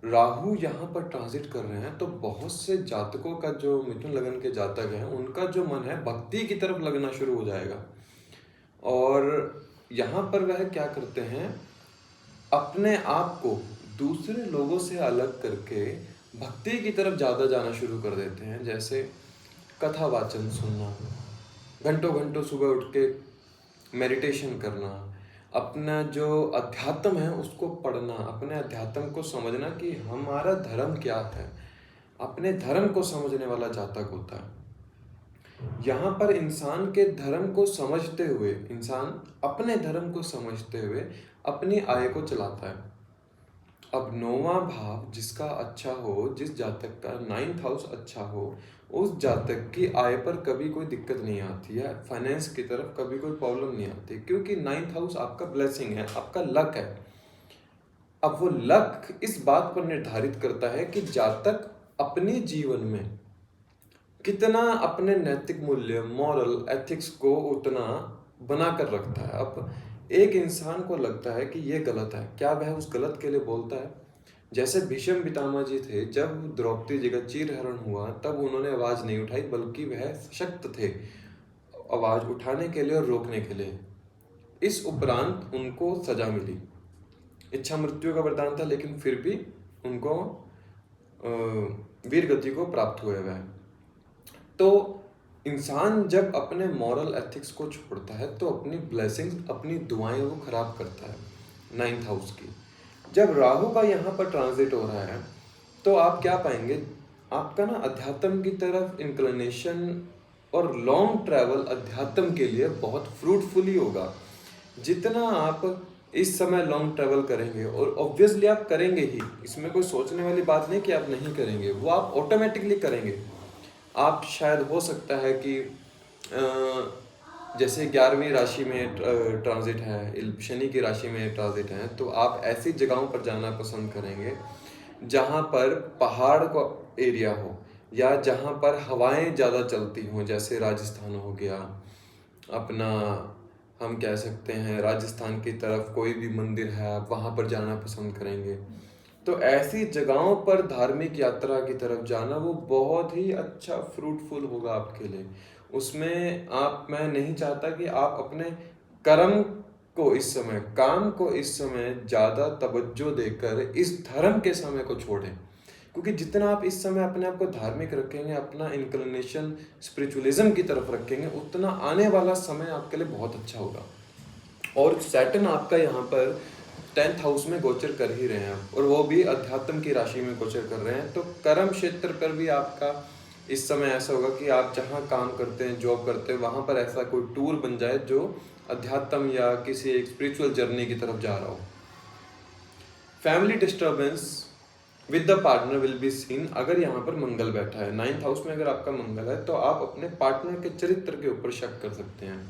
राहु यहाँ पर ट्रांजिट कर रहे हैं तो बहुत से जातकों का, जो मिथुन लगन के जातक हैं, उनका जो मन है भक्ति की तरफ लगना शुरू हो जाएगा। और यहाँ पर वह क्या करते हैं, अपने आप को दूसरे लोगों से अलग करके भक्ति की तरफ ज्यादा जाना शुरू कर देते हैं। जैसे कथा वाचन सुनना, घंटों घंटों सुबह उठ के मेडिटेशन करना, अपना जो अध्यात्म है उसको पढ़ना, अपने अध्यात्म को समझना कि हमारा धर्म क्या है। अपने धर्म को समझने वाला जातक होता है। यहाँ पर इंसान के धर्म को समझते हुए, इंसान अपने धर्म को समझते हुए अपनी आय को चलाता है। अब 9वां भाव जिसका अच्छा हो, जिस जातक का 9th हाउस अच्छा हो, उस जातक की आय पर कभी कोई दिक्कत नहीं आती है, फाइनेंस की तरफ कभी कोई प्रॉब्लम नहीं आती, क्योंकि 9th हाउस आपका ब्लेसिंग है, आपका लक है। अब वो लक इस बात पर निर्धारित करता है कि जातक अपने जीवन में कितना अपने नैतिक मूल्य, मॉरल एथिक्स को उतना बना कर रखता है। अब एक इंसान को लगता है कि ये गलत है, क्या वह उस गलत के लिए बोलता है? जैसे भीष्म पितामह जी थे, जब द्रौपदी जी का चीरहरण हुआ तब उन्होंने आवाज नहीं उठाई, बल्कि वह सशक्त थे आवाज उठाने के लिए और रोकने के लिए। इस उपरांत उनको सजा मिली, इच्छा मृत्यु का वरदान था, लेकिन फिर भी उनको वीर गति को प्राप्त हुए वह। तो इंसान जब अपने मॉरल एथिक्स को छोड़ता है तो अपनी ब्लेसिंग्स, अपनी दुआएं वो खराब करता है 9th हाउस की। जब राहु का यहाँ पर ट्रांजिट हो रहा है तो आप क्या पाएंगे, आपका ना अध्यात्म की तरफ इंक्लिनेशन और लॉन्ग ट्रैवल अध्यात्म के लिए बहुत फ्रूटफुली होगा। जितना आप इस समय लॉन्ग ट्रैवल करेंगे, और ऑब्वियसली आप करेंगे ही, इसमें कोई सोचने वाली बात नहीं कि आप नहीं करेंगे, वो आप ऑटोमेटिकली करेंगे। आप शायद हो सकता है कि जैसे 11वीं राशि में ट्रांजिट है, शनि की राशि में ट्रांजिट है, तो आप ऐसी जगहों पर जाना पसंद करेंगे जहाँ पर पहाड़ का एरिया हो या जहाँ पर हवाएं ज़्यादा चलती हों, जैसे राजस्थान हो गया अपना, हम कह सकते हैं राजस्थान की तरफ कोई भी मंदिर है, आप वहाँ पर जाना पसंद करेंगे। तो ऐसी जगहों पर धार्मिक यात्रा की तरफ जाना वो बहुत ही अच्छा फ्रूटफुल होगा आपके लिए। उसमें मैं नहीं चाहता कि आप अपने कर्म को इस समय, काम को इस समय ज़्यादा तवज्जो देकर इस धर्म के समय को छोड़ें, क्योंकि जितना आप इस समय अपने आप को धार्मिक रखेंगे, अपना इंक्लिनेशन स्पिरिचुअलिज्म की तरफ रखेंगे, उतना आने वाला समय आपके लिए बहुत अच्छा होगा। और सैटर्न आपका यहाँ पर 10th हाउस में गोचर कर ही रहे हैं, और वो भी अध्यात्म की राशि में गोचर कर रहे हैं। तो कर्म क्षेत्र पर भी आपका इस समय ऐसा होगा कि आप जहाँ काम करते हैं, जॉब करते हैं, वहाँ पर ऐसा कोई टूर बन जाए जो अध्यात्म या किसी एक स्पिरिचुअल जर्नी की तरफ जा रहा हो। Family disturbance with the partner will be seen. अगर यहाँ पर मंगल बैठा है 9th हाउस में, अगर आपका मंगल है तो आप अपने पार्टनर के चरित्र के ऊपर शक कर सकते हैं।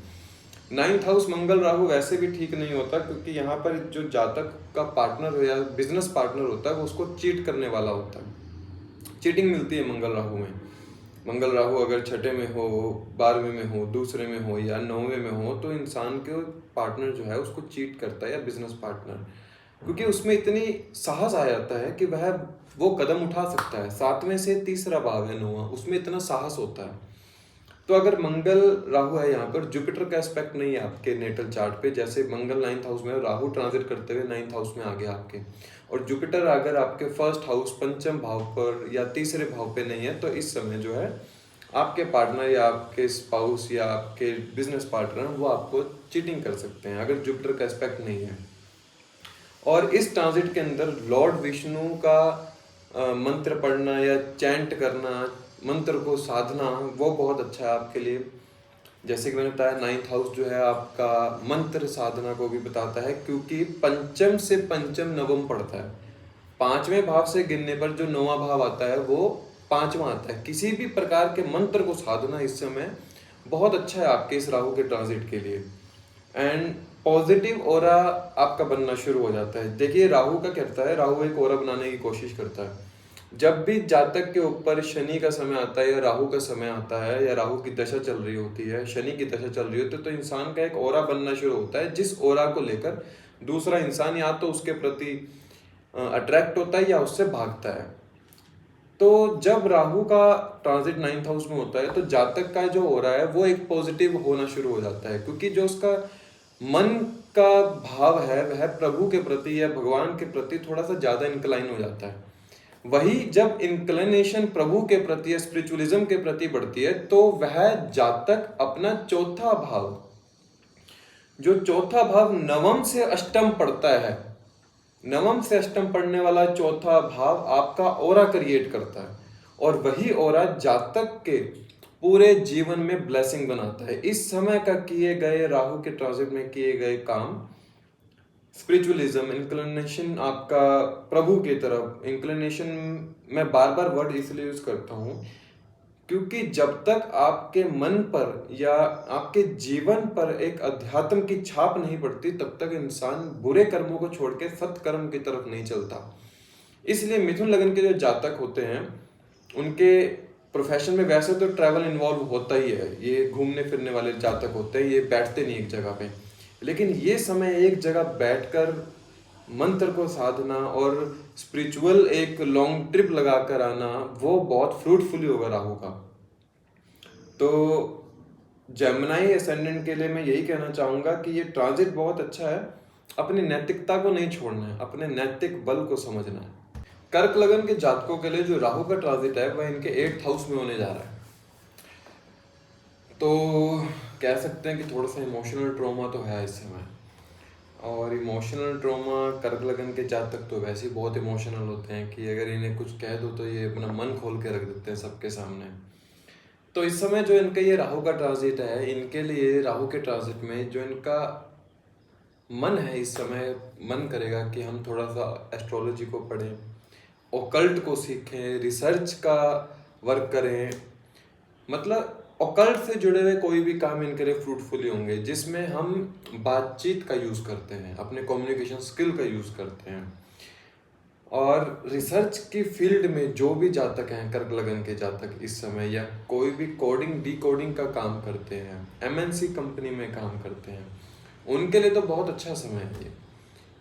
9th हाउस मंगल राहु वैसे भी ठीक नहीं होता, क्योंकि यहाँ पर जो जातक का पार्टनर हो या बिजनेस पार्टनर होता है वो उसको चीट करने वाला होता है। चीटिंग मिलती है मंगल राहु में। मंगल राहु अगर छठे में हो, 12वें में हो, दूसरे में हो या 9वें में हो, तो इंसान के पार्टनर जो है उसको चीट करता है, या बिजनेस पार्टनर, क्योंकि उसमें इतनी साहस आ जाता है कि वह वो कदम उठा सकता है। 7वें से तीसरा भाव है 9वां, उसमें इतना साहस होता है। तो अगर मंगल राहु है यहाँ पर, जुपिटर का एस्पेक्ट नहीं है आपके नेटल चार्ट पे, जैसे मंगल 9th हाउस में, राहु ट्रांजिट करते हुए 9th हाउस में आ गया आपके, और जुपिटर अगर आपके फर्स्ट हाउस पंचम भाव पर या तीसरे भाव पे नहीं है, तो इस समय जो है आपके पार्टनर या आपके स्पाउस या आपके बिजनेस पार्टनर वो आपको चीटिंग कर सकते हैं, अगर जुपिटर का एस्पेक्ट नहीं है। और इस ट्रांजिट के अंदर लॉर्ड विष्णु का मंत्र पढ़ना या चैंट करना, मंत्र को साधना, वो बहुत अच्छा है आपके लिए। जैसे कि मैंने बताया 9th हाउस जो है आपका मंत्र साधना को भी बताता है, क्योंकि पंचम से पंचम नवम पड़ता है। 5वें भाव से गिनने पर जो 9वां भाव आता है वो 5वां आता है। किसी भी प्रकार के मंत्र को साधना इस समय बहुत अच्छा है आपके इस राहु के ट्रांजिट के लिए, एंड पॉजिटिव ऑरा आपका बनना शुरू हो जाता है। देखिए राहु का कहता है, राहु एक ऑरा बनाने की कोशिश करता है। जब भी जातक के ऊपर शनि का समय आता है या राहु का समय आता है, या राहु की दशा चल रही होती है, शनि की दशा चल रही होती है, तो इंसान का एक ऑरा बनना शुरू होता है, जिस ऑरा को लेकर दूसरा इंसान या तो उसके प्रति अट्रैक्ट होता है या उससे भागता है। तो जब राहु का ट्रांजिट 9th हाउस में होता है तो जातक का जो हो रहा है वो एक पॉजिटिव होना शुरू हो जाता है, क्योंकि जो उसका मन का भाव है वह प्रभु के प्रति या भगवान के प्रति थोड़ा सा ज्यादा इंक्लाइन हो जाता है। वही जब इंक्लिनेशन प्रभु के प्रति या स्पिरिचुअलिज्म के प्रति बढ़ती है, तो वह जातक अपना चौथा भाव, जो चौथा भाव नवम से अष्टम पढ़ता है, नवम से अष्टम पढ़ने वाला चौथा भाव आपका ऑरा क्रिएट करता है, और वही ऑरा जातक के पूरे जीवन में ब्लेसिंग बनाता है। इस समय का किए गए राहु के ट्रांजिट में किए गए काम, स्पिरिचुअलिज्म, इंक्लिनेशन आपका प्रभु की तरफ, इंक्लिनेशन मैं बार बार वर्ड इसलिए यूज करता हूँ क्योंकि जब तक आपके मन पर या आपके जीवन पर एक अध्यात्म की छाप नहीं पड़ती तब तक इंसान बुरे कर्मों को छोड़ के सत्कर्म की तरफ नहीं चलता। इसलिए मिथुन लगन के जो जातक होते हैं उनके प्रोफेशन में वैसे तो ट्रैवल इन्वॉल्व होता ही है, ये घूमने फिरने वाले जातक होते हैं, ये बैठते नहीं एक जगह पे, लेकिन ये समय एक जगह बैठकर मंत्र को साधना और स्पिरिचुअल एक लॉन्ग ट्रिप लगाकर आना वो बहुत फ्रूटफुल होगा राहु का। तो जेमिनी असेंडेंट के लिए मैं यही कहना चाहूंगा कि ये ट्रांजिट बहुत अच्छा है, अपनी नैतिकता को नहीं छोड़ना है, अपने नैतिक बल को समझना है। कर्क लगन के जातकों के लिए जो राहु का ट्रांजिट है वह इनके 8th हाउस में होने जा रहा है। तो कह सकते हैं कि थोड़ा सा इमोशनल ट्रॉमा तो है इस समय, और इमोशनल ट्रॉमा कर्क लगन के जातक तो वैसे ही बहुत इमोशनल होते हैं कि अगर इन्हें कुछ कह दो तो ये अपना मन खोल के रख देते हैं सबके सामने। तो इस समय जो इनका ये राहु का ट्रांजिट है, इनके लिए राहु के ट्रांजिट में जो इनका मन है इस समय मन करेगा कि हम थोड़ा सा एस्ट्रोलॉजी को पढ़ें, ओकल्ट को सीखें, रिसर्च का वर्क करें, मतलब ओकल्ट से जुड़े हुए कोई भी काम इनके लिए फ्रूटफुल होंगे जिसमें हम बातचीत का यूज करते हैं, अपने कम्युनिकेशन स्किल का यूज करते हैं। और रिसर्च की फील्ड में जो भी जातक हैं, कर्क लगन के जातक इस समय, या कोई भी कोडिंग डिकोडिंग का काम करते हैं, एमएनसी कंपनी में काम करते हैं, उनके लिए तो बहुत अच्छा समय है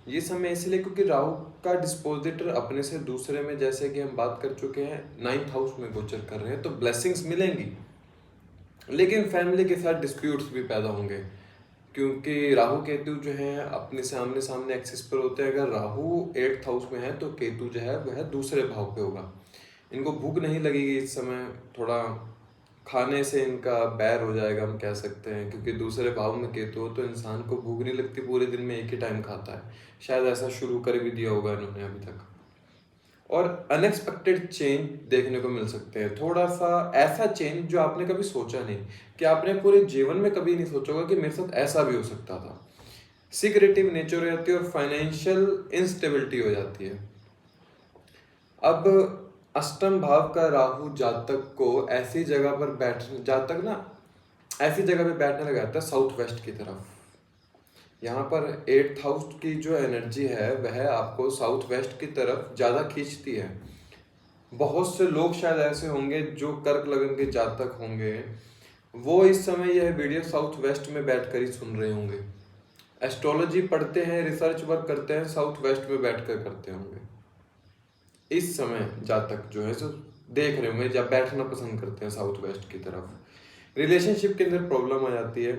ये समय इसलिए क्योंकि राहु का डिस्पोजिटर अपने से दूसरे में, जैसे कि हम बात कर चुके हैं, 9th हाउस में गोचर कर रहे हैं, तो ब्लेसिंग्स मिलेंगी, लेकिन फैमिली के साथ डिस्प्यूट्स भी पैदा होंगे क्योंकि राहु केतु जो है अपने सामने सामने एक्सिस पर होते हैं। अगर राहु 8th हाउस में है तो केतु जो है वह दूसरे भाव पे होगा। इनको भूख नहीं लगेगी इस समय, थोड़ा खाने से इनका बैर हो जाएगा हम कह सकते हैं, क्योंकि दूसरे भाव में केतु हो तो इंसान को भूख नहीं लगती, पूरे दिन में एक ही टाइम खाता है, शायद ऐसा शुरू कर भी दिया होगा इन्होंने अभी तक। और अनएक्सपेक्टेड चेंज देखने को मिल सकते हैं, थोड़ा सा ऐसा चेंज जो आपने कभी सोचा नहीं, कि आपने पूरे जीवन में कभी नहीं सोचा होगा कि मेरे साथ ऐसा भी हो सकता था। सीक्रेटिव नेचर हो जाती है और फाइनेंशियल इंस्टेबिलिटी हो जाती है। अब अष्टम भाव का राहु जातक को ऐसी जगह पर जातक ना ऐसी जगह पे बैठने लगाता है साउथ वेस्ट की तरफ। यहाँ पर 8th हाउस की जो एनर्जी है वह आपको साउथ वेस्ट की तरफ ज़्यादा खींचती है। बहुत से लोग शायद ऐसे होंगे जो कर्क लगन के जातक होंगे, वो इस समय यह वीडियो साउथ वेस्ट में बैठकर ही सुन रहे होंगे, एस्ट्रोलॉजी पढ़ते हैं, रिसर्च वर्क करते हैं, साउथ वेस्ट में बैठकर करते होंगे। इस समय जातक जो है सो देख रहे होंगे जब बैठना पसंद करते हैं साउथ वेस्ट की तरफ। रिलेशनशिप के अंदर प्रॉब्लम आ जाती है,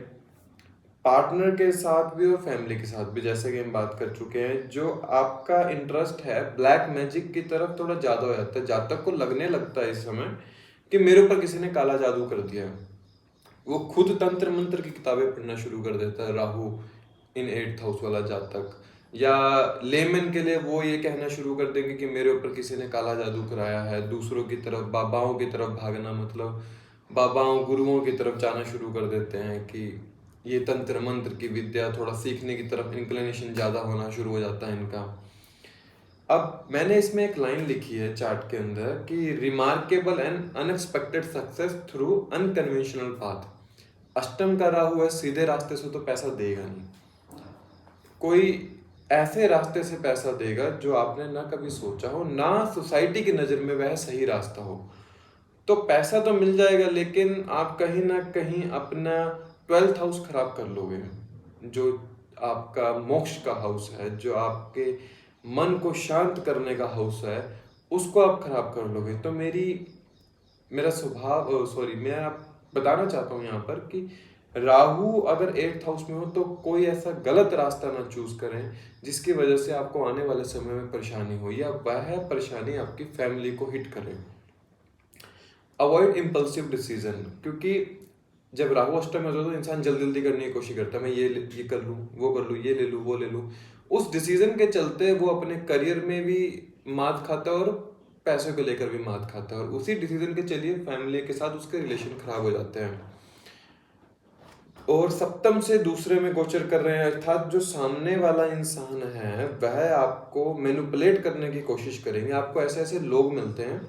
पार्टनर के साथ भी और फैमिली के साथ भी, जैसे कि हम बात कर चुके हैं। जो आपका इंटरेस्ट है ब्लैक मैजिक की तरफ थोड़ा ज्यादा हो जाता है, जातक को लगने लगता है इस समय कि मेरे ऊपर किसी ने काला जादू कर दिया है। वो खुद तंत्र मंत्र की किताबें पढ़ना शुरू कर देता है राहु इन 8th हाउस वाला जातक। या लेमन के लिए वो ये कहना शुरू कर देंगे कि मेरे ऊपर किसी ने काला जादू कराया है, दूसरों की तरफ, बाबाओं की तरफ भागना, मतलब बाबाओं गुरुओं की तरफ जाना शुरू कर देते हैं कि ये तंत्र मंत्र की विद्या, थोड़ा सीखने की तरफ इंक्लिनेशन ज्यादा होना शुरू हो जाता है इनका। अब मैंने इसमें एक लाइन लिखी है चार्ट के अंदर कि remarkable and unexpected success through unconventional path. अष्टम का राहु है, सीधे रास्ते से तो पैसा देगा नहीं, कोई ऐसे रास्ते से पैसा देगा जो आपने ना कभी सोचा हो, ना सोसाइटी की नजर में वह सही रास्ता हो। तो पैसा तो मिल जाएगा लेकिन आप कहीं ना कहीं अपना 12th हाउस खराब कर लोगे, जो आपका मोक्ष का हाउस है, जो आपके मन को शांत करने का हाउस है, उसको आप खराब कर लोगे। तो मेरा स्वभाव मैं आप बताना चाहता हूँ यहाँ पर कि राहु अगर 8th हाउस में हो तो कोई ऐसा गलत रास्ता ना चूज करें जिसकी वजह से आपको आने वाले समय में परेशानी हो, या वह परेशानी आपकी फैमिली को हिट करे। अवॉइड इम्पल्सिव डिसीजन, क्योंकि जब राहु अष्टम में होता है तो इंसान जल्दी जल्दी करने की कोशिश करता है, मैं ये कर लूँ, वो कर लूँ, ये ले लूँ, वो ले लूँ। उस डिसीजन के चलते वो अपने करियर में भी मात खाता है और पैसों को लेकर भी मात खाता है और उसी डिसीजन के चलिए फैमिली के साथ उसके रिलेशन खराब हो जाते हैं। और सप्तम से दूसरे में गोचर कर रहे हैं, अर्थात जो सामने वाला इंसान है वह आपको मैनिपुलेट करने की कोशिश करेंगे। आपको ऐसे ऐसे लोग मिलते हैं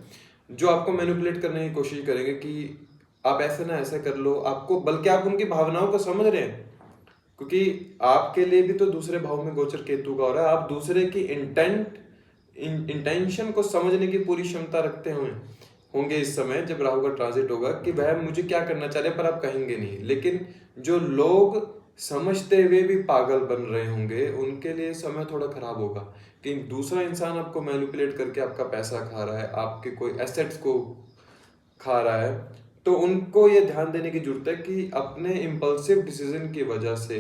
जो आपको मैनिपुलेट करने की कोशिश करेंगे कि आप ऐसे ना ऐसे कर लो, आपको, बल्कि आप उनकी भावनाओं को समझ रहे हैं, क्योंकि आपके लिए भी तो दूसरे भाव में गोचर केतु का हो रहा है। आप दूसरे की इंटेंशन को समझने की पूरी क्षमता रखते होंगे इस समय जब राहु का ट्रांजिट होगा, कि वह मुझे क्या करना चाह रहे हैं, पर आप कहेंगे नहीं। लेकिन जो लोग समझते हुए भी पागल बन रहे होंगे उनके लिए समय थोड़ा खराब होगा कि दूसरा इंसान आपको मैनिपुलेट करके आपका पैसा खा रहा है, आपके कोई एसेट्स को खा रहा है। तो उनको ये ध्यान देने की जरूरत है कि अपने इम्पल्सिव डिसीजन की वजह से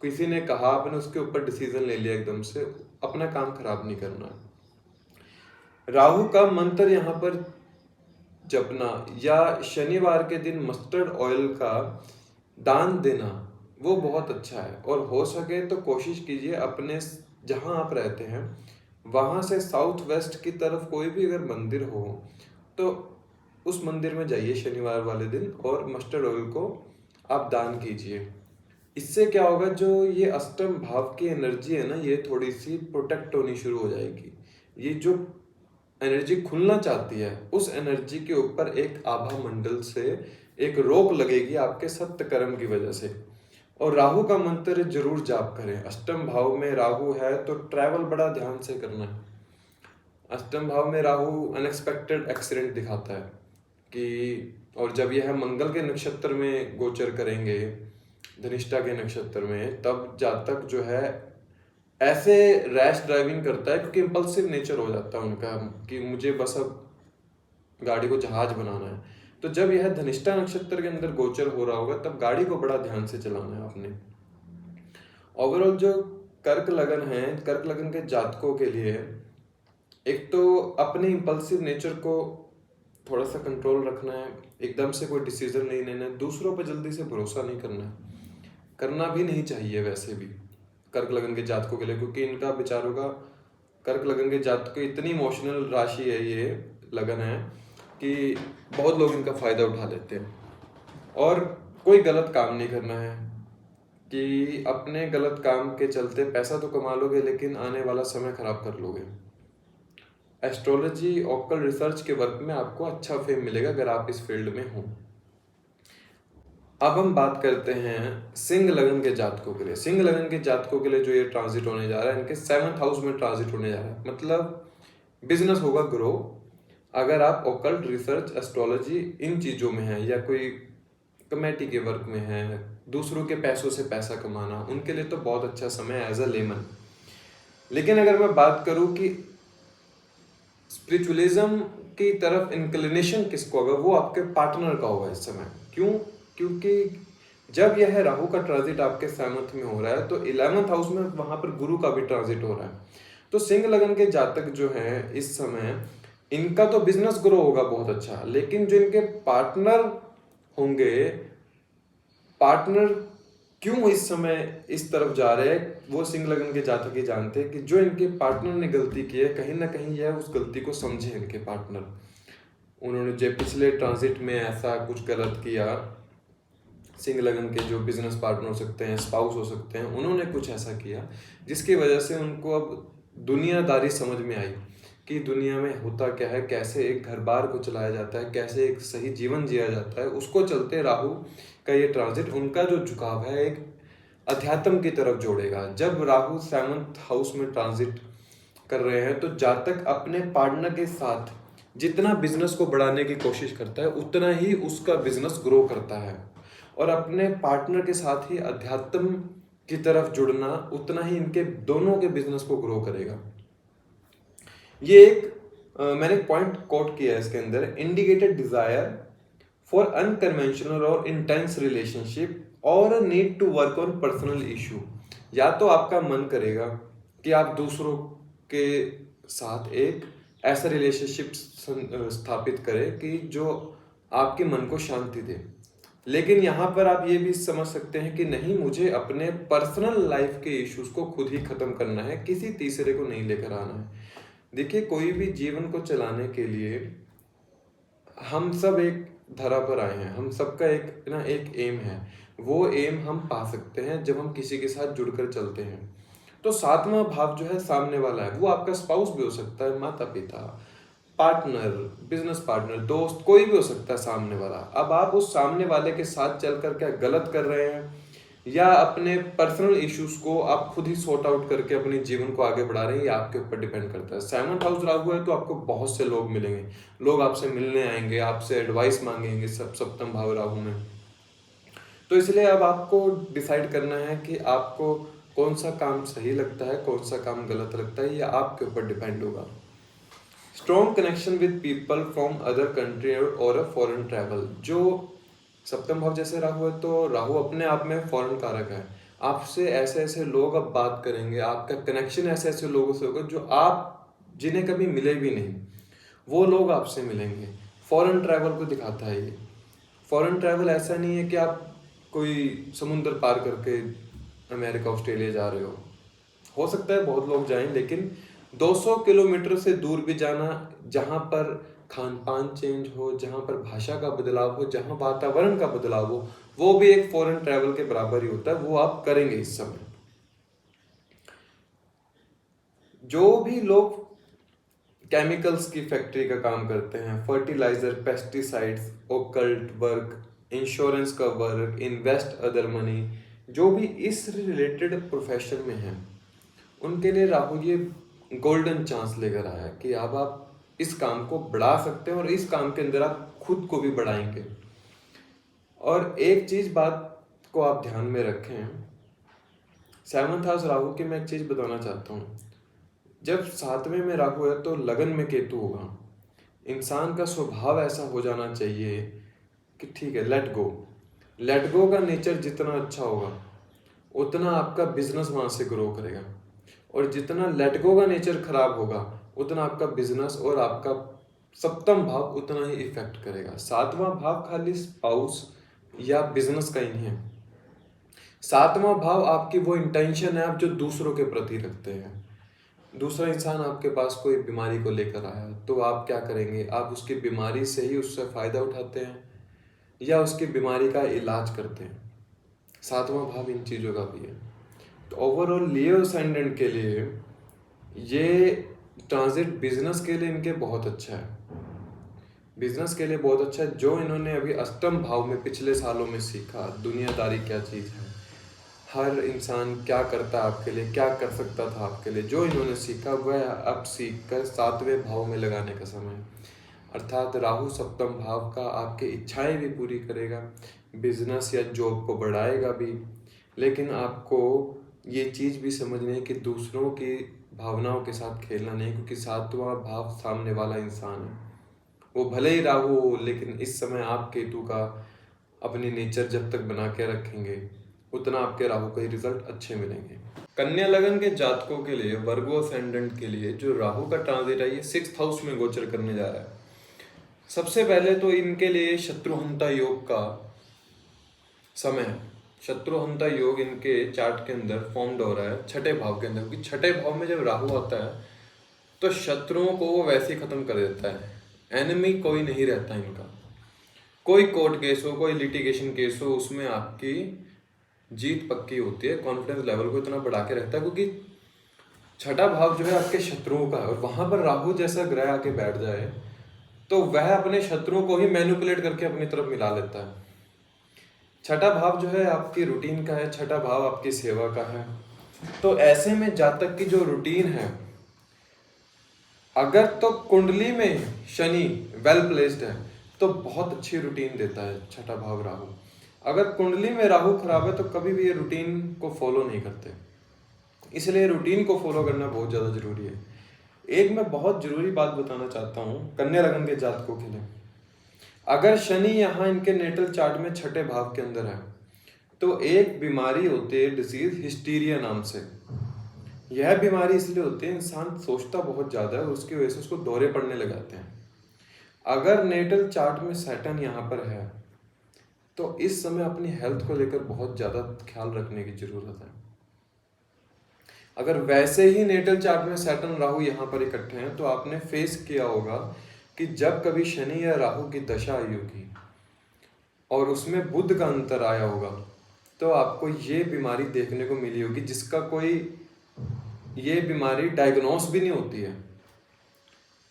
किसी ने कहा, आपने उसके ऊपर डिसीजन ले लिया एकदम से, अपना काम खराब नहीं करना। राहु का मंत्र यहाँ पर जपना या शनिवार के दिन मस्टर्ड ऑयल का दान देना वो बहुत अच्छा है। और हो सके तो कोशिश कीजिए अपने जहाँ आप रहते हैं वहाँ से साउथ वेस्ट की तरफ कोई भी अगर मंदिर हो तो उस मंदिर में जाइए शनिवार वाले दिन और मस्टर्ड ऑयल को आप दान कीजिए। इससे क्या होगा, जो ये अष्टम भाव की एनर्जी है ना, ये थोड़ी सी प्रोटेक्ट होनी शुरू हो जाएगी। ये जो एनर्जी खुलना चाहती है उस एनर्जी के ऊपर एक आभा मंडल से एक रोक लगेगी आपके सत्य कर्म की वजह से। और राहु का मंत्र जरूर जाप करें। अष्टम भाव में राहु है तो ट्रैवल बड़ा ध्यान से करना है। अष्टम भाव में राहु अनएक्सपेक्टेड एक्सीडेंट दिखाता है कि, और जब यह मंगल के नक्षत्र में गोचर करेंगे, धनिष्ठा के नक्षत्र में, तब जातक जो है ऐसे रैश ड्राइविंग करता है क्योंकि इम्पल्सिव नेचर हो जाता है उनका कि मुझे बस अब गाड़ी को जहाज बनाना है। तो जब यह धनिष्ठा नक्षत्र के अंदर गोचर हो रहा होगा तब गाड़ी को बड़ा ध्यान से चलाना है आपने। ओवरऑल जो कर्क लगन है, कर्क लगन के जातकों के लिए एक तो अपने इम्पल्सिव नेचर को थोड़ा सा कंट्रोल रखना है, एकदम से कोई डिसीजन नहीं लेना है, दूसरों पर जल्दी से भरोसा नहीं करना है, करना भी नहीं चाहिए वैसे भी कर्क लगन के जातकों के लिए, क्योंकि इनका विचारों का, कर्क लगन के जातकों की इतनी इमोशनल राशि है, ये लगन है कि बहुत लोग इनका फायदा उठा लेते हैं। और कोई गलत काम नहीं करना है कि अपने गलत काम के चलते पैसा तो कमा लोगे लेकिन आने वाला समय खराब कर लोगे। एस्ट्रोलॉजी ऑक्कल रिसर्च के वर्क में आपको अच्छा फेम मिलेगा अगर आप इस फील्ड में हो। अब हम बात करते हैं सिंह लगन के जातकों के लिए। सिंह लगन के जातकों के लिए जो ये ट्रांजिट होने जा रहा है, इनके 7th हाउस में ट्रांजिट होने जा रहा है, मतलब बिजनेस होगा ग्रो। अगर आप ऑकल्ट रिसर्च एस्ट्रोलॉजी इन चीज़ों में हैं या कोई कमेटी के वर्क में है, दूसरों के पैसों से पैसा कमाना, उनके लिए तो बहुत अच्छा समय है एज अ लेमन। लेकिन अगर मैं बात करूं कि स्पिरिचुअलिज्म की तरफ इंक्लिनेशन किसको होगा, वो आपके पार्टनर का होगा इस समय। क्यों? क्योंकि जब यह राहु का ट्रांजिट आपके 7th में हो रहा है तो 11th हाउस में वहां पर गुरु का भी ट्रांजिट हो रहा है। तो सिंह लगन के जातक जो हैं इस समय, इनका तो बिजनेस ग्रो होगा बहुत अच्छा, लेकिन जो इनके पार्टनर होंगे, पार्टनर क्यों इस समय इस तरफ जा रहे हैं, वो सिंह लगन के जातक ही जानते हैं कि जो इनके पार्टनर ने गलती की है, कहीं ना कहीं यह उस गलती को समझे इनके पार्टनर। उन्होंने जो पिछले ट्रांजिट में ऐसा कुछ गलत किया, सिंह लगन के जो बिजनेस पार्टनर हो सकते हैं, स्पाउस हो सकते हैं, उन्होंने कुछ ऐसा किया जिसकी वजह से उनको अब दुनियादारी समझ में आई कि दुनिया में होता क्या है, कैसे एक घर बार को चलाया जाता है, कैसे एक सही जीवन जिया जाता है। उसको चलते राहु का ये ट्रांजिट उनका जो झुकाव है एक अध्यात्म की तरफ जोड़ेगा। जब राहु 7th हाउस में ट्रांजिट कर रहे हैं तो जातक अपने पार्टनर के साथ जितना बिजनेस को बढ़ाने की कोशिश करता है उतना ही उसका बिजनेस ग्रो करता है, और अपने पार्टनर के साथ ही अध्यात्म की तरफ जुड़ना उतना ही इनके दोनों के बिजनेस को ग्रो करेगा। ये एक मैंने एक पॉइंट कोट किया है इसके अंदर, इंडिकेटेड डिजायर फॉर अनकन्वेंशनल और इंटेंस रिलेशनशिप और need to work on personal issue. या तो आपका मन करेगा कि आप दूसरों के साथ एक ऐसा रिलेशनशिप स्थापित करें कि जो आपके मन को शांति दे, लेकिन यहाँ पर आप ये भी समझ सकते हैं कि नहीं, मुझे अपने पर्सनल लाइफ के इश्यूज को खुद ही खत्म करना है, किसी तीसरे को नहीं लेकर आना है। देखिए, कोई भी जीवन को चलाने के लिए हम सब एक धरा पर आए हैं। हम सबका एक एम है। वो एम हम पा सकते हैं जब हम किसी के साथ जुड़कर चलते हैं। तो सातवां भाव जो है सामने वाला है, वो आपका स्पाउस भी हो सकता है, माता पिता, पार्टनर, बिजनेस पार्टनर, दोस्त, कोई भी हो सकता है सामने वाला। अब आप उस सामने वाले के साथ चलकर क्या गलत कर रहे हैं, या अपने पर्सनल इश्यूज को आप खुद ही सॉर्ट आउट करके अपने जीवन को आगे बढ़ा रहे हैं, ये आपके ऊपर डिपेंड करता है। 7th हाउस राहु है तो आपको बहुत से लोग मिलेंगे, लोग आपसे मिलने आएंगे, आपसे एडवाइस मांगेंगे सप्तम भाव राहु में। तो इसलिए अब आपको डिसाइड करना है कि आपको कौन सा काम सही लगता है, कौन सा काम गलत लगता है, ये आपके ऊपर डिपेंड होगा। Strong connection with people from other country और अ फॉरेन ट्रैवल। जो सप्तम भाव जैसे राहु है तो राहु अपने आप में फॉरेन कारक है। आपसे ऐसे ऐसे लोग अब बात करेंगे, आपका कनेक्शन ऐसे ऐसे लोगों से होगा जो आप जिन्हें कभी मिले भी नहीं, वो लोग आपसे मिलेंगे। फॉरेन ट्रैवल को दिखाता है ये। फॉरेन ट्रैवल ऐसा नहीं है कि आप कोई समुद्र पार करके अमेरिका ऑस्ट्रेलिया जा रहे हो सकता है बहुत लोग जाएं, लेकिन 200 किलोमीटर से दूर भी जाना, जहाँ पर खान पान चेंज हो, जहाँ पर भाषा का बदलाव हो, जहाँ वातावरण का बदलाव हो, वो भी एक फॉरेन ट्रैवल के बराबर ही होता है। वो आप करेंगे इस समय। जो भी लोग केमिकल्स की फैक्ट्री का काम करते हैं, fertilizer, pesticides, occult work, insurance का वर्क, इन्वेस्ट अदर मनी, जो भी इस रिलेटेड प्रोफेशन में हैं, उनके लिए राहु ये गोल्डन चांस लेकर आया है कि अब आप इस काम को बढ़ा सकते हैं और इस काम के अंदर आप खुद को भी बढ़ाएंगे। और एक चीज बात को आप ध्यान में रखें, 7th हाउस राहु की मैं एक चीज बताना चाहता हूँ। जब 7वें में राहु है तो लगन में केतु होगा। इंसान का स्वभाव ऐसा हो जाना चाहिए कि ठीक है, लेट गो का नेचर जितना अच्छा होगा उतना आपका बिजनेस वहां से ग्रो करेगा, और जितना लेट गो का नेचर खराब होगा उतना आपका बिजनेस और आपका सप्तम भाव उतना ही इफेक्ट करेगा। 7वां भाव खाली स्पाउस या बिजनेस का ही नहीं है। 7वां भाव आपकी वो इंटेंशन है आप जो दूसरों के प्रति रखते हैं। दूसरा इंसान आपके पास कोई बीमारी को लेकर आया तो आप क्या करेंगे, आप उसकी बीमारी से ही उससे फायदा उठाते हैं या उसकी बीमारी का इलाज करते हैं। 7वां भाव इन चीजों का भी है। तो ओवरऑल लियो असेंडेंट के लिए ये ट्रांजिट बिजनेस के लिए इनके बहुत अच्छा है। बिजनेस के लिए बहुत अच्छा है। जो इन्होंने अभी अष्टम भाव में पिछले सालों में सीखा, दुनियादारी क्या चीज है, हर इंसान क्या करता है आपके लिए, क्या कर सकता था आपके लिए, जो इन्होंने सीखा वह अब सीख कर 7वें भाव में लगाने का समय। अर्थात राहु सप्तम भाव का आपकी इच्छाएं भी पूरी करेगा, बिजनेस या जॉब को बढ़ाएगा भी, लेकिन आपको ये चीज़ भी समझनी है कि दूसरों की भावनाओं के साथ खेलना नहीं, क्योंकि 7वां भाव सामने वाला इंसान है। वो भले ही राहु हो, लेकिन इस समय आप केतु का अपनी नेचर जब तक बना के रखेंगे उतना आपके राहु के रिजल्ट अच्छे मिलेंगे। कन्या लगन के जातकों के लिए, वर्गो असेंडेंट के लिए जो राहु का ट्रांजिट है ये 6th हाउस में गोचर करने जा रहा है। सबसे पहले तो इनके लिए शत्रुहंता योग का समय है। शत्रुहंता योग इनके चार्ट के अंदर फॉर्म्ड हो रहा है 6ठे भाव के अंदर, क्योंकि 6ठे भाव में जब राहु आता है तो शत्रुओं को वो वैसे ही खत्म कर देता है। एनिमी कोई नहीं रहता इनका। कोई कोर्ट केस हो, कोई लिटिगेशन केस हो, उसमें आपकी जीत पक्की होती है। कॉन्फिडेंस लेवल को इतना बढ़ा के रखता है, क्योंकि 6ठा भाव जो है आपके शत्रुओं का है, और वहां पर राहु जैसा ग्रह आके बैठ जाए तो वह अपने शत्रुओं को ही मैनिपुलेट करके अपनी तरफ मिला लेता है। 6ठा भाव जो है आपकी रूटीन का है, 6ठा भाव आपकी सेवा का है। तो ऐसे में जातक की जो रूटीन है, अगर तो कुंडली में शनि वेल प्लेस्ड है तो बहुत अच्छी रूटीन देता है 6ठा भाव राहु। अगर कुंडली में राहु खराब है तो कभी भी ये रूटीन को फॉलो नहीं करते, इसलिए रूटीन को फॉलो करना बहुत ज़्यादा जरूरी है। एक मैं बहुत जरूरी बात बताना चाहता हूँ कन्या लगन के जातकों के लिए। अगर शनि यहाँ इनके नेटल चार्ट में 6ठे भाव के अंदर है तो एक बीमारी होती है डिजीज हिस्टीरिया नाम से। यह बीमारी इसलिए होती है इंसान सोचता बहुत ज्यादा है, उसकी वजह से उसको दौरे पड़ने लग जाते हैं। अगर नेटल चार्ट में सैटर्न यहाँ पर है तो इस समय अपनी हेल्थ को लेकर बहुत ज्यादा ख्याल रखने की जरूरत है। अगर वैसे ही नेटल चार्ट में सैटर्न राहु यहाँ पर इकट्ठे हैं तो आपने फेस किया होगा कि जब कभी शनि या राहु की दशा आई होगी और उसमें बुध का अंतर आया होगा तो आपको ये बीमारी देखने को मिली होगी, जिसका कोई ये बीमारी डायग्नोस भी नहीं होती है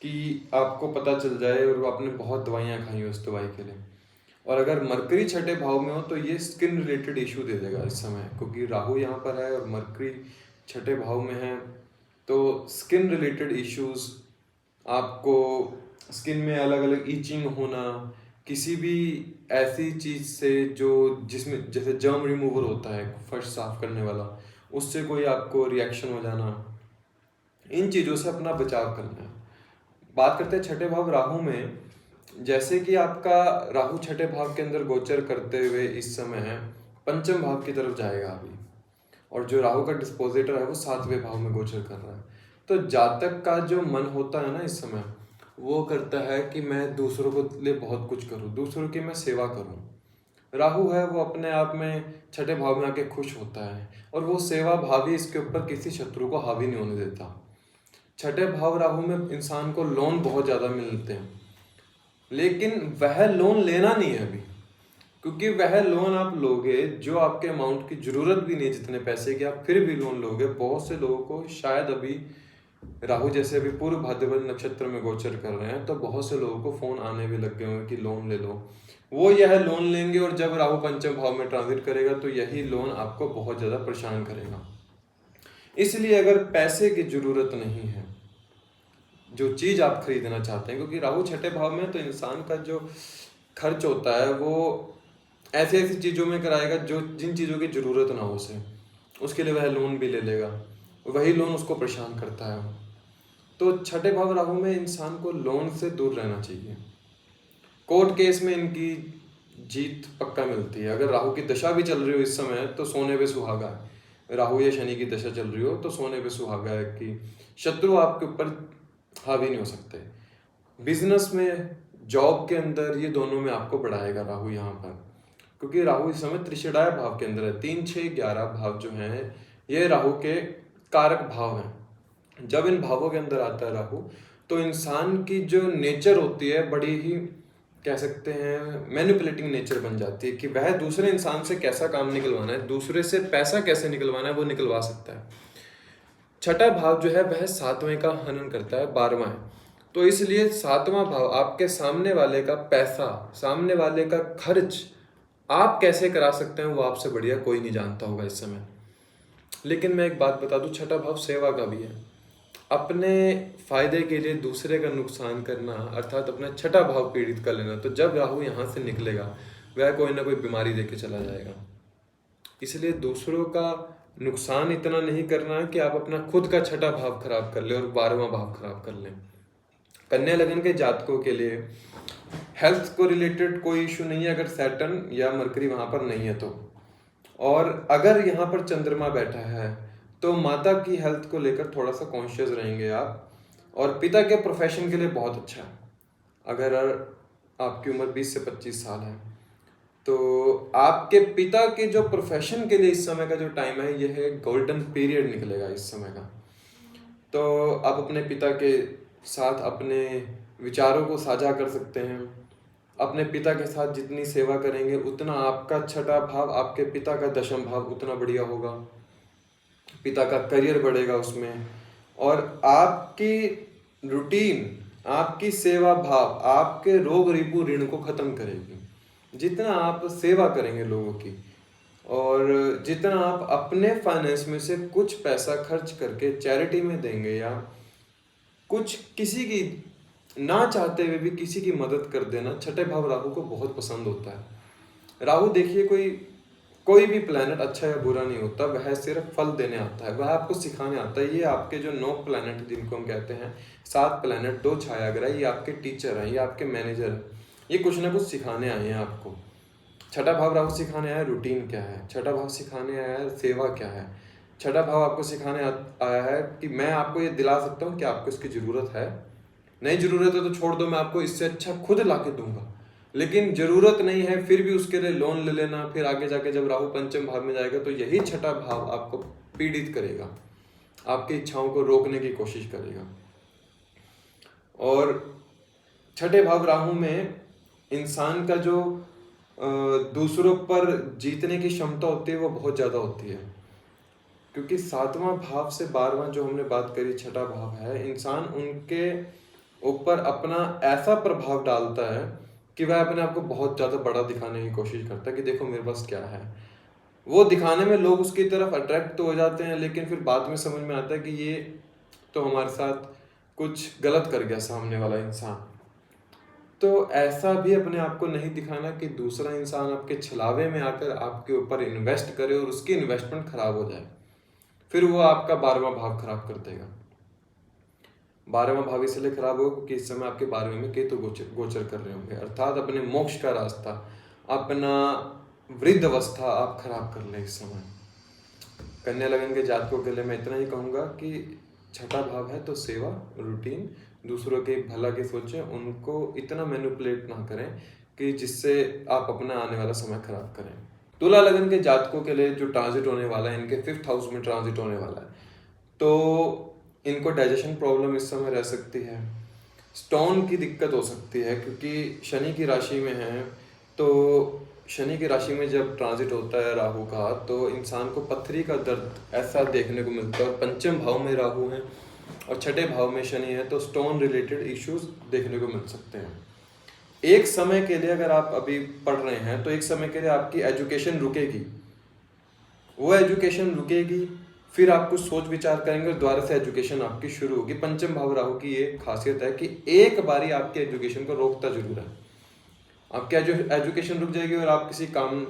कि आपको पता चल जाए और आपने बहुत दवाइयाँ खाई हो उस दवाई के लिए। और अगर मरकरी छठे भाव में हो तो ये स्किन रिलेटेड इशू दे देगा इस समय, क्योंकि राहु यहाँ पर है और मरकरी छठे भाव में है। तो स्किन रिलेटेड इश्यूज, आपको स्किन में अलग अलग ईचिंग होना, किसी भी ऐसी चीज़ से जो जिसमें जैसे जर्म रिमूवर होता है फर्श साफ करने वाला, उससे कोई आपको रिएक्शन हो जाना, इन चीज़ों से अपना बचाव करना है। बात करते हैं छठे भाव राहु में। जैसे कि आपका राहु छठे भाव के अंदर गोचर करते हुए इस समय है पंचम भाव की तरफ जाएगा अभी, और जो राहु का डिस्पोजिटर है वो 7वें भाव में गोचर कर रहा है। तो जातक का जो मन होता है ना इस समय, वो करता है कि मैं दूसरों को लिए बहुत कुछ करूं, दूसरों की मैं सेवा करूं। राहु है वो अपने आप में छठे भाव में आके खुश होता है और वो सेवा भाव ही इसके ऊपर किसी शत्रु को हावी नहीं होने देता। छठे भाव राहु में इंसान को लोन बहुत ज़्यादा मिलते हैं, लेकिन वह लोन लेना नहीं है अभी, क्योंकि वह लोन आप लोगे जो आपके अमाउंट की जरूरत भी नहीं है, जितने पैसे की आप फिर भी लोन लोगे। बहुत से लोगों को शायद अभी राहु जैसे अभी पूर्व भाद्रपद नक्षत्र में गोचर कर रहे हैं तो बहुत से लोगों को फोन आने भी लग गए होंगे कि लोन ले लो। वो यह लोन लेंगे और जब राहु पंचम भाव में ट्रांजिट करेगा तो यही लोन आपको बहुत ज़्यादा परेशान करेगा। इसलिए अगर पैसे की जरूरत नहीं है, जो चीज़ आप खरीदना चाहते हैं, क्योंकि राहु छठे भाव में तो इंसान का जो खर्च होता है वो ऐसी ऐसी चीज़ों में कराएगा जो जिन चीज़ों की ज़रूरत ना हो उसे, उसके लिए वह लोन भी ले लेगा, वही लोन उसको परेशान करता है। तो छठे भाव राहु में इंसान को लोन से दूर रहना चाहिए। कोर्ट केस में इनकी जीत पक्का मिलती है। अगर राहु की दशा भी चल रही हो इस समय तो सोने पे सुहागा है। राहु या शनि की दशा चल रही हो तो सोने पे सुहागा है कि शत्रु आपके ऊपर हावी नहीं हो सकते। बिजनेस में, जॉब के अंदर, ये दोनों में आपको बढ़ाएगा राहु यहाँ पर, क्योंकि राहु इस समय त्रिषेणाय भाव के अंदर है। 3, 6, 11 भाव जो हैं ये राहु के कारक भाव हैं। जब इन भावों के अंदर आता है राहु तो इंसान की जो नेचर होती है बड़ी ही, कह सकते हैं, मैनिपुलेटिंग नेचर बन जाती है कि वह दूसरे इंसान से कैसा काम निकलवाना है, दूसरे से पैसा कैसे निकलवाना है वो निकलवा सकता है। छठा भाव जो है वह 7वें का हनन करता है, 12वां है। तो इसलिए 7वां भाव आपके सामने वाले का पैसा, सामने वाले का खर्च आप कैसे करा सकते हैं वो आपसे बढ़िया कोई नहीं जानता होगा इस समय। लेकिन मैं एक बात बता दूं, छठा भाव सेवा का भी है। अपने फायदे के लिए दूसरे का नुकसान करना, अर्थात अपना छठा भाव पीड़ित कर लेना। तो जब राहु यहाँ से निकलेगा वह कोई ना कोई बीमारी देके चला जाएगा। इसलिए दूसरों का नुकसान इतना नहीं करना कि आप अपना खुद का छठा भाव खराब कर ले और 12वां भाव खराब कर लें। कन्या लगन के जातकों के लिए हेल्थ को रिलेटेड कोई इशू नहीं है अगर सैटर्न या मरकरी वहां पर नहीं है तो। और अगर यहाँ पर चंद्रमा बैठा है तो माता की हेल्थ को लेकर थोड़ा सा कॉन्शियस रहेंगे आप। और पिता के प्रोफेशन के लिए बहुत अच्छा है। अगर आपकी उम्र 20 से 25 साल है तो आपके पिता के जो प्रोफेशन के लिए इस समय का जो टाइम है यह है गोल्डन पीरियड निकलेगा इस समय का। तो आप अपने पिता के साथ अपने विचारों को साझा कर सकते हैं। अपने पिता के साथ जितनी सेवा करेंगे उतना आपका छठा भाव, आपके पिता का दशम भाव उतना बढ़िया होगा, पिता का करियर बढ़ेगा उसमें। और आपकी रूटीन, आपकी सेवा भाव आपके रोग रिपू ऋण को खत्म करेगी। जितना आप सेवा करेंगे लोगों की और जितना आप अपने फाइनेंस में से कुछ पैसा खर्च करके चैरिटी में देंगे या कुछ किसी की ना चाहते हुए भी किसी की मदद कर देना, छठे भाव राहु को बहुत पसंद होता है। राहु देखिए कोई भी प्लैनेट अच्छा या बुरा नहीं होता, वह सिर्फ फल देने आता है, वह आपको सिखाने आता है। ये आपके जो 9 प्लैनेट जिनको हम कहते हैं, 7 प्लैनेट 2 छायाग्रह, ये आपके टीचर हैं, ये आपके मैनेजर हैं, ये कुछ ना कुछ सिखाने आए हैं आपको। छठा भाव राहु सिखाने आया है रूटीन क्या है, छठा भाव सिखाने आया है सेवा क्या है, छठा भाव आपको सिखाने आया है कि मैं आपको ये दिला सकता हूँ कि आपको इसकी ज़रूरत है, नहीं ज़रूरत है तो छोड़ दो, मैं आपको इससे अच्छा खुद ला के दूंगा। लेकिन ज़रूरत नहीं है फिर भी उसके लिए लोन ले लेना, फिर आगे जाके जब राहु पंचम भाव में जाएगा तो यही छठा भाव आपको पीड़ित करेगा। आपकी इच्छाओं को रोकने की कोशिश करेगा। और छठे भाव राहु में इंसान का जो दूसरों पर जीतने की क्षमता होती है वो बहुत ज़्यादा होती है, क्योंकि 7वां भाव से 12वां जो हमने बात करी छठा भाव है, इंसान उनके ऊपर अपना ऐसा प्रभाव डालता है कि वह अपने आप को बहुत ज़्यादा बड़ा दिखाने की कोशिश करता है कि देखो मेरे पास क्या है। वो दिखाने में लोग उसकी तरफ अट्रैक्ट तो हो जाते हैं, लेकिन फिर बाद में समझ में आता है कि ये तो हमारे साथ कुछ गलत कर गया सामने वाला इंसान। तो ऐसा भी अपने आप को नहीं दिखाना कि दूसरा इंसान आपके छलावे में आकर आपके ऊपर इन्वेस्ट करे और उसकी इन्वेस्टमेंट खराब हो जाए, फिर वो आपका 12वां भाव खराब कर देगा। 12वां भाव इसलिए खराब होगा क्योंकि इस समय आपके 12वें में केतु गोचर कर रहे होंगे, अर्थात अपने मोक्ष का रास्ता, अपना वृद्ध अवस्था आप खराब कर लें इस समय। कन्या लगन के जातकों के लिए मैं इतना ही कहूँगा कि छठा भाव है तो सेवा, रूटीन, दूसरों के भला की सोचें, उनको इतना मैनिपुलेट ना करें कि जिससे आप अपना आने वाला समय खराब करें। तुला लगन के जातकों के लिए जो ट्रांजिट होने वाला है, इनके 5th हाउस में ट्रांजिट होने वाला है, तो इनको डाइजेशन प्रॉब्लम इस समय रह सकती है, स्टोन की दिक्कत हो सकती है, क्योंकि शनि की राशि में है। तो शनि की राशि में जब ट्रांजिट होता है राहु का, तो इंसान को पथरी का दर्द ऐसा देखने को मिलता है। और पंचम भाव में राहु है और छठे भाव में शनि है, तो स्टोन रिलेटेड इश्यूज देखने को मिल सकते हैं। एक समय के लिए अगर आप अभी पढ़ रहे हैं तो एक समय के लिए आपकी एजुकेशन रुकेगी, वो एजुकेशन रुकेगी, फिर आप कुछ सोच विचार करेंगे और दोबारा से एजुकेशन आपकी शुरू होगी। पंचम भाव राहु की ये खासियत है कि एक बारी आपके एजुकेशन को रोकता जरूर है। आपकी एजुकेशन रुक जाएगी और आप किसी काम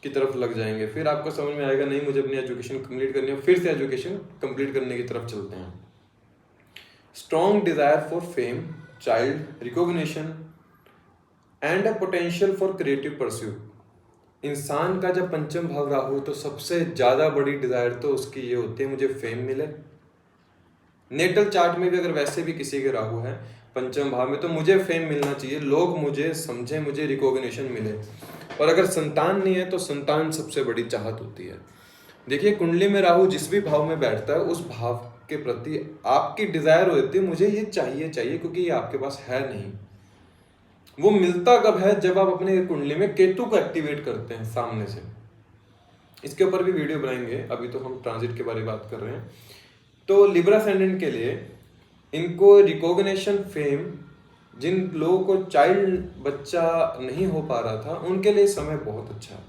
की तरफ लग जाएंगे, फिर आपको समझ में आएगा नहीं मुझे अपनी एजुकेशन कंप्लीट करनी है, फिर से एजुकेशन कंप्लीट करने की तरफ चलते हैं। Strong desire for fame, child recognition and a potential for creative pursuit. इंसान का जब पंचम भाव राहु, तो सबसे ज्यादा बड़ी डिजायर तो उसकी ये होती है मुझे फेम मिले। नेटल चार्ट में भी अगर वैसे भी किसी के राहु है पंचम भाव में, तो मुझे फेम मिलना चाहिए, लोग मुझे समझे, मुझे रिकॉग्निशन मिले। और अगर संतान नहीं है तो संतान सबसे बड़ी चाहत होती है। देखिए कुंडली में राहु जिस भी भाव में बैठता है उस भाव के प्रति आपकी डिजायर होती है मुझे ये चाहिए चाहिए, क्योंकि ये आपके पास है नहीं। वो मिलता कब है? जब आप अपने कुंडली में केतु को एक्टिवेट करते हैं सामने से। इसके ऊपर भी वीडियो बनाएंगे, अभी तो हम ट्रांजिट के बारे में बात कर रहे हैं। तो लिब्रा असेंडेंट के लिए इनको रिकॉग्निशन, फेम, जिन लोगों को चाइल्ड बच्चा नहीं हो पा रहा था उनके लिए समय बहुत अच्छा है,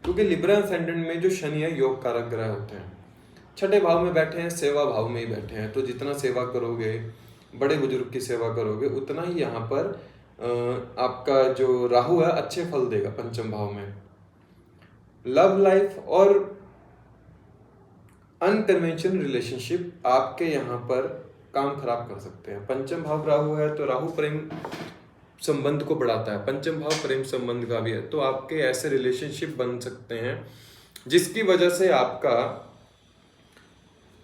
क्योंकि लिब्रा असेंडेंट में जो शनि है योग कारक ग्रह होते हैं, छठे भाव में बैठे हैं, सेवा भाव में ही बैठे हैं। तो जितना सेवा करोगे, बड़े बुजुर्ग की सेवा करोगे, उतना ही यहाँ पर आपका जो राहु है अच्छे फल देगा पंचम भाव में। लव लाइफ और अनकन्वेंशनल रिलेशनशिप आपके यहाँ पर काम खराब कर सकते हैं। पंचम भाव राहु है तो राहु प्रेम संबंध को बढ़ाता है, पंचम भाव प्रेम संबंध का भी है। तो आपके ऐसे रिलेशनशिप बन सकते हैं जिसकी वजह से आपका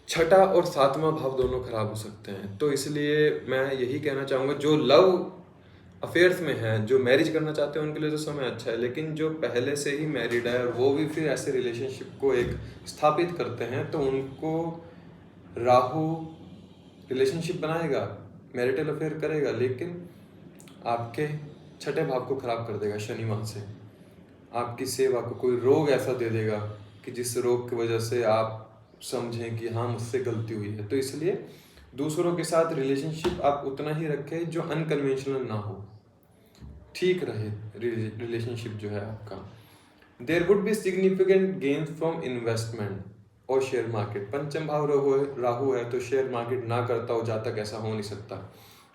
छठा और 7वां भाव दोनों खराब हो सकते हैं। तो इसलिए मैं यही कहना चाहूँगा, जो लव अफेयर्स में है, जो मैरिज करना चाहते हैं उनके लिए तो समय अच्छा है, लेकिन जो पहले से ही मैरिड है और वो भी फिर ऐसे रिलेशनशिप को एक स्थापित करते हैं, तो उनको राहु रिलेशनशिप बनाएगा, मैरिटल अफेयर करेगा, लेकिन आपके छठे भाव को खराब कर देगा शनि माह से। आपकी सेवा को कोई रोग ऐसा दे देगा कि जिस रोग की वजह से आप समझें कि हाँ मुझसे गलती हुई है। तो इसलिए दूसरों के साथ रिलेशनशिप आप उतना ही रखें जो अनकन्वेंशनल ना हो, ठीक रहे रिलेशनशिप जो है आपका। There would be significant gains from investment और शेयर मार्केट। पंचम भाव राहु है तो शेयर मार्केट ना करता हो जातक, ऐसा हो नहीं सकता।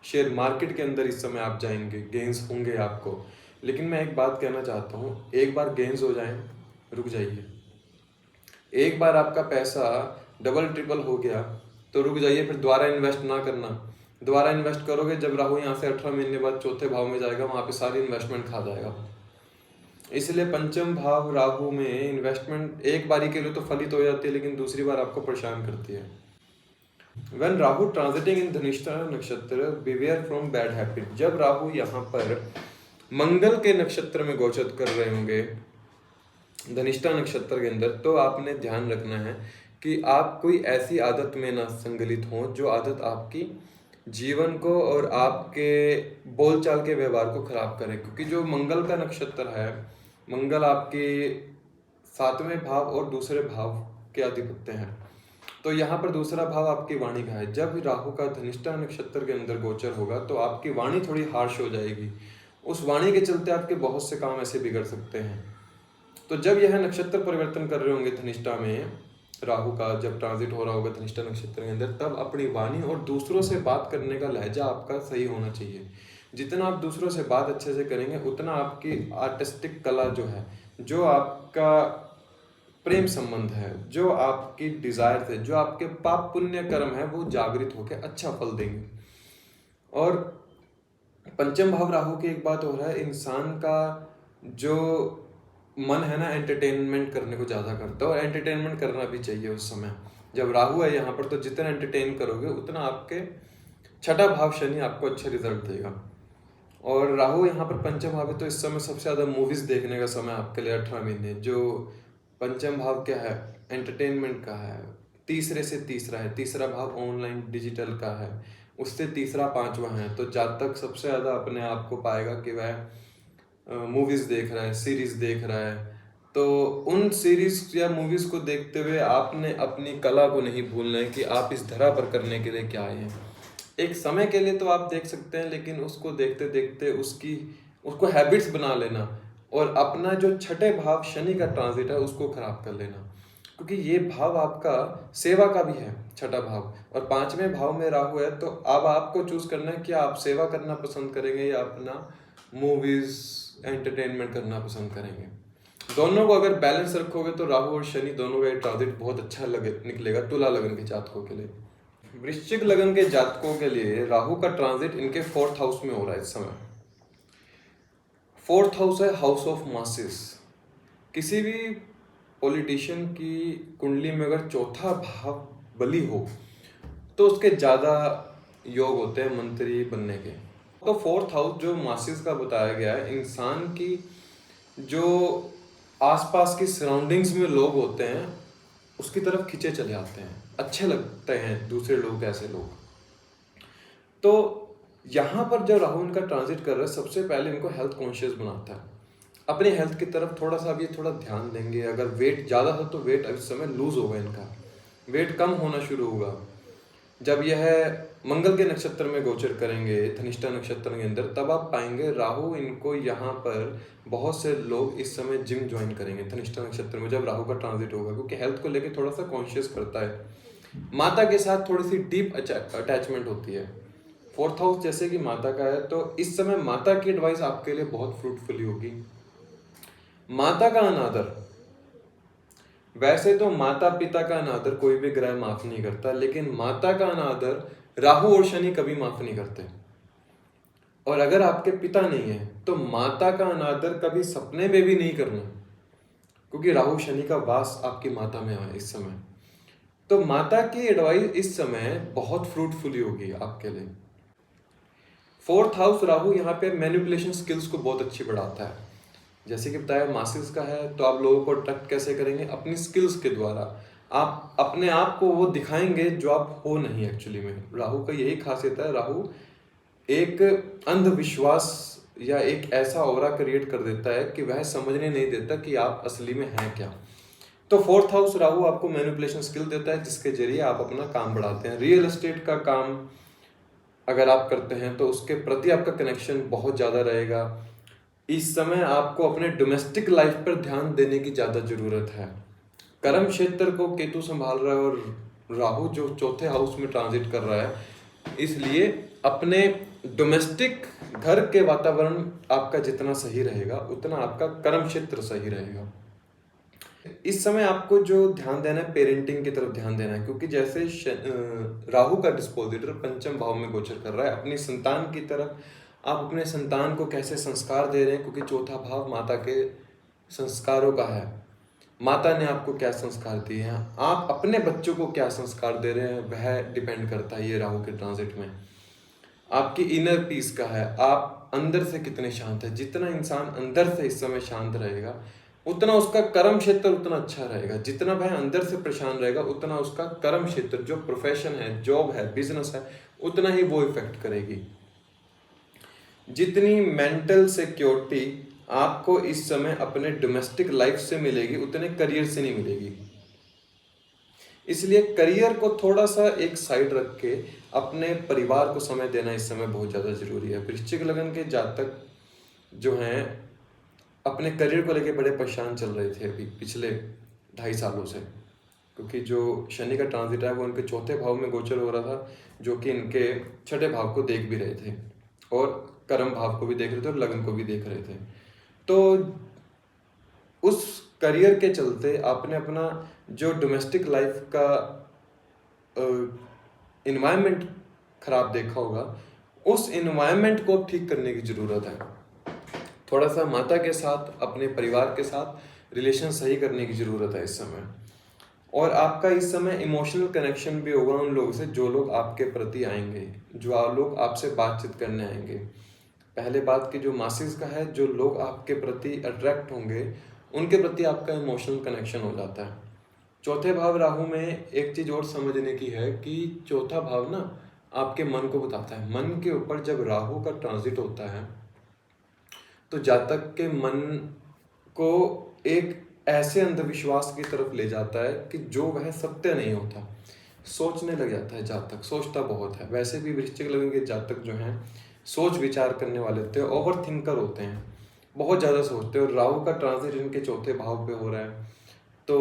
शेयर मार्केट के अंदर इस समय आप जाएंगे, गेन्स होंगे आपको। लेकिन मैं एक बात कहना चाहता हूँ, एक बार गेन्स हो जाए रुक जाइए। एक बार आपका पैसा डबल ट्रिपल हो गया तो रुक जाइए, फिर दोबारा इन्वेस्ट ना करना। दोबारा इन्वेस्ट करोगे जब राहु यहाँ से 18 महीने बाद चौथे भाव में जाएगा, वहाँ पे सारी इन्वेस्टमेंट खा जाएगा। इसलिए पंचम भाव राहु में इन्वेस्टमेंट एक बारी के लिए तो फलित हो जाती है, लेकिन दूसरी बार आपको परेशान करती है। When राहु ट्रांजिटिंग इन धनिष्ठा नक्षत्र, बिवेयर फ्रॉम बैड हैबिट। जब राहु यहाँ पर मंगल के नक्षत्र में गोचर कर रहे होंगे धनिष्ठा नक्षत्र के अंदर, तो आपने ध्यान रखना है कि आप कोई ऐसी आदत में ना संगलित हों जो आदत आपकी जीवन को और आपके बोलचाल के व्यवहार को खराब करे। क्योंकि जो मंगल का नक्षत्र है, मंगल आपके 7वें भाव और दूसरे भाव के अधिपत्य हैं। तो यहाँ पर दूसरा भाव आपकी वाणी का है। जब राहु का धनिष्ठा नक्षत्र के अंदर गोचर होगा तो आपकी वाणी थोड़ी हार्श हो जाएगी। उस वाणी के चलते आपके बहुत से काम ऐसे बिगड़ सकते हैं। तो जब यह नक्षत्र परिवर्तन कर रहे होंगे धनिष्ठा में, राहु का जब ट्रांजिट हो रहा होगा धनिष्ठा नक्षत्र के अंदर, तब अपनी वाणी और दूसरों से बात करने का लहजा आपका सही होना चाहिए। जितना आप दूसरों से बात अच्छे से करेंगे उतना आपकी आर्टिस्टिक कला जो है, जो आपका प्रेम संबंध है, जो आपकी डिजायर थे, जो आपके पाप पुण्य कर्म है, वो जागृत होकर अच्छा फल देंगे। और पंचम भाव राहु की एक बात हो रहा है, इंसान का जो मन है ना, एंटरटेनमेंट करने को ज़्यादा करता है और एंटरटेनमेंट करना भी चाहिए उस समय। जब राहु है यहाँ पर तो जितना एंटरटेन करोगे उतना आपके छठा भाव शनि आपको अच्छा रिजल्ट देगा। और राहु यहाँ पर पंचम भाव है तो इस समय सबसे ज़्यादा मूवीज़ देखने का समय आपके लिए 18 महीने। जो पंचम भाव क्या है, एंटरटेनमेंट का है, तीसरे से तीसरा है, तीसरा भाव ऑनलाइन डिजिटल का है, उससे तीसरा पांचवा है। तो जातक सबसे ज़्यादा अपने आप को पाएगा कि वह मूवीज़ देख रहा है, सीरीज़ देख रहा है। तो उन सीरीज़ या मूवीज़ को देखते हुए आपने अपनी कला को नहीं भूलना है कि आप इस धरा पर करने के लिए क्या आए हैं। एक समय के लिए तो आप देख सकते हैं, लेकिन उसको देखते देखते उसको हैबिट्स बना लेना और अपना जो छठे भाव शनि का ट्रांजिट है उसको खराब कर लेना। क्योंकि ये भाव आपका सेवा का भी है, छठा भाव, और 5वें भाव में राहु है। तो अब आपको चूज करना है कि आप सेवा करना पसंद करेंगे या अपना मूवीज एंटरटेनमेंट करना पसंद करेंगे। दोनों को अगर बैलेंस रखोगे तो राहु और शनि दोनों का ट्रांजिट बहुत अच्छा निकलेगा तुला लगन के जातकों के लिए। वृश्चिक लगन के जातकों के लिए राहु का ट्रांजिट इनके 4th हाउस में हो रहा है इस समय। 4th हाउस है हाउस ऑफ मासेस। किसी भी पॉलिटिशियन की कुंडली में अगर चौथा भाव बली हो तो उसके ज्यादा योग होते हैं मंत्री बनने के। तो 4th हाउस जो मासेस का बताया गया है, इंसान की जो आसपास की सराउंडिंग्स में लोग होते हैं उसकी तरफ खींचे चले आते हैं, अच्छे लगते हैं दूसरे लोग, ऐसे लोग। तो यहाँ पर जब राहु इनका ट्रांजिट कर रहा है, सबसे पहले इनको हेल्थ कॉन्शियस बनाता है। अपने हेल्थ की तरफ थोड़ा सा भी थोड़ा ध्यान देंगे। अगर वेट ज़्यादा हो तो वेट इस समय लूज होगा, इनका वेट कम होना शुरू होगा। जब यह मंगल के नक्षत्र में गोचर करेंगे धनिष्ठा नक्षत्र के अंदर, तब आप पाएंगे राहु इनको यहाँ पर बहुत से लोग इस समय जिम ज्वाइन करेंगे धनिष्ठा नक्षत्र में जब राहु का ट्रांजिट होगा, क्योंकि हेल्थ को लेकर थोड़ा सा कॉन्शियस करता है। माता के साथ थोड़ी सी डीप अटैचमेंट होती है। 4th हाउस जैसे कि माता का है, तो इस समय माता की एडवाइस आपके लिए बहुत फ्रूटफुल होगी। माता का अनादर, वैसे तो माता पिता का अनादर कोई भी ग्रह माफ नहीं करता, लेकिन माता का अनादर राहु और शनि कभी माफ नहीं करते। और अगर आपके पिता नहीं है तो माता का अनादर कभी सपने में भी नहीं करना, क्योंकि राहु शनि का वास आपकी माता में है इस समय। तो माता की एडवाइस इस समय बहुत फ्रूटफुल होगी आपके लिए। 4th हाउस राहु यहाँ पे मैनिपुलेशन स्किल्स को बहुत अच्छी बढ़ाता है। जैसे कि बताया मासिस का है, तो आप लोगों को अट्रैक्ट कैसे करेंगे? अपनी स्किल्स के द्वारा। आप अपने आप को वो दिखाएंगे जो आप हो नहीं एक्चुअली में। राहु का यही खासियत है, राहु एक अंधविश्वास या एक ऐसा ऑरा क्रिएट कर देता है कि वह समझने नहीं देता कि आप असली में हैं क्या। तो 4th हाउस राहु आपको मैनिपुलेशन स्किल देता है, जिसके जरिए आप अपना काम बढ़ाते हैं। रियल एस्टेट का काम अगर आप करते हैं तो उसके प्रति आपका कनेक्शन बहुत ज़्यादा रहेगा। इस समय आपको अपने डोमेस्टिक लाइफ पर ध्यान देने की ज़्यादा ज़रूरत है। कर्म क्षेत्र को केतु संभाल रहा है और राहु जो 4th हाउस में ट्रांजिट कर रहा है, इसलिए अपने डोमेस्टिक घर के वातावरण आपका जितना सही रहेगा उतना आपका कर्म क्षेत्र सही रहेगा। इस समय आपको जो ध्यान देना है, पेरेंटिंग की तरफ ध्यान देना है, क्योंकि जैसे राहु का डिस्पोजिटर पंचम भाव में गोचर कर रहा है, अपनी संतान की तरफ आप अपने संतान को कैसे संस्कार दे रहे हैं, क्योंकि चौथा भाव माता के संस्कारों का है। माता ने आपको क्या संस्कार दिए हैं, आप अपने बच्चों को क्या संस्कार दे रहे हैं, वह डिपेंड करता है ये राहु के ट्रांजिट में। आपकी इनर पीस का है, आप अंदर से कितने शांत है। जितना इंसान अंदर से इस समय शांत रहेगा, उतना उसका कर्म क्षेत्र उतना अच्छा रहेगा। जितना वह अंदर से परेशान रहेगा उतना उसका कर्म क्षेत्र, जो प्रोफेशन है, जॉब है, बिजनेस है, उतना ही वो इफेक्ट करेगी। जितनी मेंटल सिक्योरिटी आपको इस समय अपने डोमेस्टिक लाइफ से मिलेगी उतने करियर से नहीं मिलेगी। इसलिए करियर को थोड़ा सा एक साइड रख के अपने परिवार को समय देना इस समय बहुत ज़्यादा जरूरी है। वृश्चिक लगन के जातक जो हैं अपने करियर को लेके बड़े परेशान चल रहे थे अभी पिछले 2.5 सालों से, क्योंकि जो शनि का ट्रांजिट है वो उनके चौथे भाव में गोचर हो रहा था, जो कि इनके छठे भाव को देख भी रहे थे और कर्म भाव को भी देख रहे थे और लगन को भी देख रहे थे। तो उस करियर के चलते आपने अपना जो डोमेस्टिक लाइफ का इन्वायरमेंट खराब देखा होगा, उस इन्वायरमेंट को ठीक करने की ज़रूरत है। थोड़ा सा माता के साथ, अपने परिवार के साथ रिलेशन सही करने की ज़रूरत है इस समय। और आपका इस समय इमोशनल कनेक्शन भी होगा उन लोगों से जो लोग आपके प्रति आएंगे, जो लोग आपसे बातचीत करने आएंगे। पहले बात की जो मासिस का है, जो लोग आपके प्रति अट्रैक्ट होंगे उनके प्रति आपका इमोशनल कनेक्शन हो जाता है। चौथे भाव राहु में एक चीज़ और समझने की है कि चौथा भाव ना आपके मन को बताता है। मन के ऊपर जब राहु का ट्रांजिट होता है तो जातक के मन को एक ऐसे अंधविश्वास की तरफ ले जाता है कि जो वह सत्य नहीं होता। सोचने लग जाता है जातक, सोचता बहुत है। वैसे भी वृश्चिक लगन के जातक जो हैं सोच विचार करने वाले होते हैं, ओवर थिंकर होते हैं, बहुत ज़्यादा सोचते हैं। और राहु का ट्रांजिट इनके चौथे भाव पे हो रहा है, तो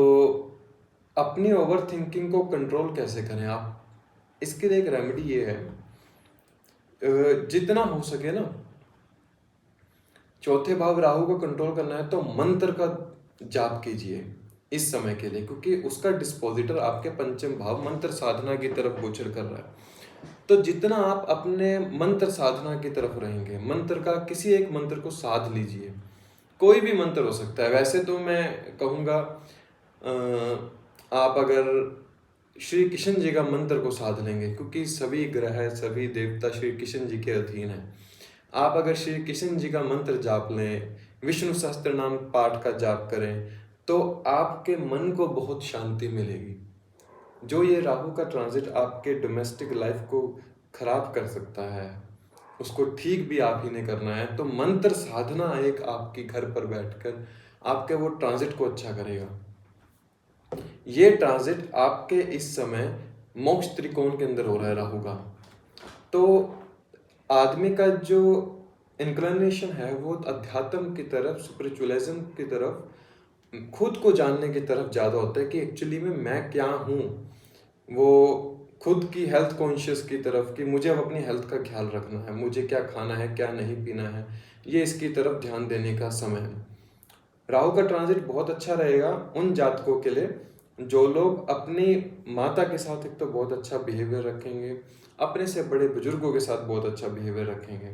अपनी ओवर थिंकिंग को कंट्रोल कैसे करें आप? इसके लिए एक रेमेडी ये है, जितना हो सके ना, चौथे भाव राहु को कंट्रोल करना है तो मंत्र का जाप कीजिए इस समय के लिए, क्योंकि उसका डिस्पोजिटर आपके पंचम भाव मंत्र साधना की तरफ गोचर कर रहा है। तो जितना आप अपने मंत्र साधना की तरफ रहेंगे, मंत्र का किसी एक मंत्र को साध लीजिए। कोई भी मंत्र हो सकता है। वैसे तो मैं कहूँगा आप अगर श्री कृष्ण जी का मंत्र को साध लेंगे, क्योंकि सभी ग्रह, सभी देवता श्री कृष्ण जी के अधीन है। आप अगर श्री कृष्ण जी का मंत्र जाप लें, विष्णु सहस्त्र नाम पाठ का जाप करें, तो आपके मन को बहुत शांति मिलेगी। जो ये राहु का ट्रांजिट आपके डोमेस्टिक लाइफ को खराब कर सकता है, उसको ठीक भी आप ही ने करना है। तो मंत्र साधना एक आपकी घर पर बैठकर आपके वो ट्रांजिट को अच्छा करेगा। ये ट्रांजिट आपके इस समय मोक्ष त्रिकोण के अंदर हो रहा है राहु का। तो आदमी का जो इंक्लिनेशन है वो अध्यात्म की तरफ, स्पिरिचुअलिज्म की तरफ, खुद को जानने की तरफ ज़्यादा होता है कि एक्चुअली में मैं क्या हूँ। वो खुद की हेल्थ कॉन्शियस की तरफ, कि मुझे अब अपनी हेल्थ का ख्याल रखना है, मुझे क्या खाना है, क्या नहीं पीना है, ये इसकी तरफ ध्यान देने का समय है। राहु का ट्रांजिट बहुत अच्छा रहेगा उन जातकों के लिए जो लोग अपनी माता के साथ एक तो बहुत अच्छा बिहेवियर रखेंगे, अपने से बड़े बुजुर्गों के साथ बहुत अच्छा बिहेवियर रखेंगे,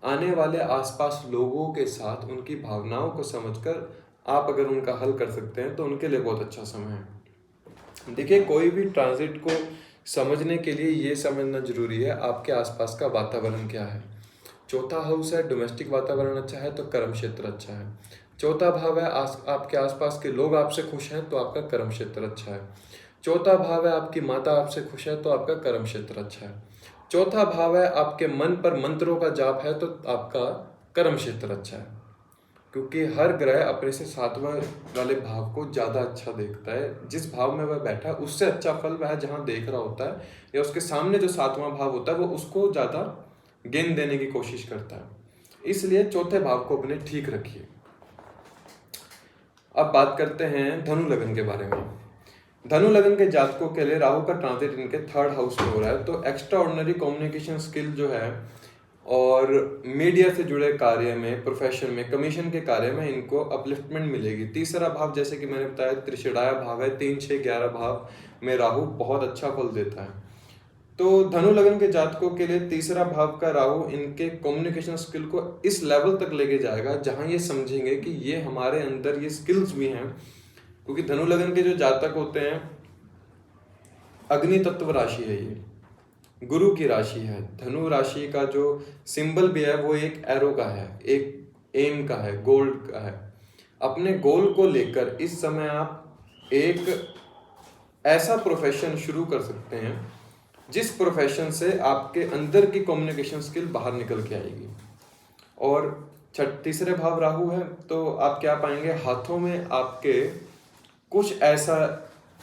आने वाले आसपास लोगों के साथ उनकी भावनाओं को समझकर आप अगर उनका हल कर सकते हैं तो उनके लिए बहुत अच्छा समय है। देखिए, कोई भी ट्रांजिट को समझने के लिए ये समझना जरूरी है आपके आसपास का वातावरण क्या है। चौथा हाउस है, डोमेस्टिक वातावरण अच्छा है तो कर्म क्षेत्र अच्छा है। चौथा भाव है आपके आसपास के लोग आपसे खुश हैं तो आपका कर्म क्षेत्र अच्छा है। चौथा भाव है आपकी माता आपसे खुश है तो आपका कर्म क्षेत्र अच्छा है। चौथा भाव है आपके मन पर मंत्रों का जाप है तो आपका कर्म क्षेत्र अच्छा है। क्योंकि हर ग्रह अपने से 7वां वाले भाव को ज़्यादा अच्छा देखता है। जिस भाव में वह बैठा है उससे अच्छा फल वह जहाँ देख रहा होता है, या उसके सामने जो 7वां भाव होता है वो उसको ज़्यादा गेन देने की कोशिश करता है। इसलिए चौथे भाव को अपने ठीक रखिए। अब बात करते हैं धनु लगन के बारे में। धनु लगन के जातकों के लिए राहु का ट्रांजिट इनके 3rd हाउस में हो रहा है, तो एक्स्ट्रा ऑर्डिनरी कम्युनिकेशन स्किल जो है और मीडिया से जुड़े कार्य में, प्रोफेशन में, कमीशन के कार्य में इनको अपलिफ्टमेंट मिलेगी। तीसरा भाव जैसे कि मैंने बताया त्रिषेणाय भाव है, 3, 6, 11 भाव में राहु बहुत अच्छा फल देता है। तो धनु लगन के जातकों के लिए तीसरा भाव का राहु इनके कम्युनिकेशन स्किल को इस लेवल तक लेके जाएगा जहां ये समझेंगे कि ये हमारे अंदर ये स्किल्स भी हैं। क्योंकि धनु लगन के जो जातक होते हैं, अग्नि तत्व राशि है, ये गुरु की राशि है। धनु राशि का जो सिंबल भी है वो एक एरो का है, एक एम का है, गोल्ड का है। अपने गोल को लेकर इस समय आप एक ऐसा प्रोफेशन शुरू कर सकते हैं जिस प्रोफेशन से आपके अंदर की कम्युनिकेशन स्किल बाहर निकल के आएगी। और तीसरे भाव राहु है, तो आप क्या पाएंगे, हाथों में आपके कुछ ऐसा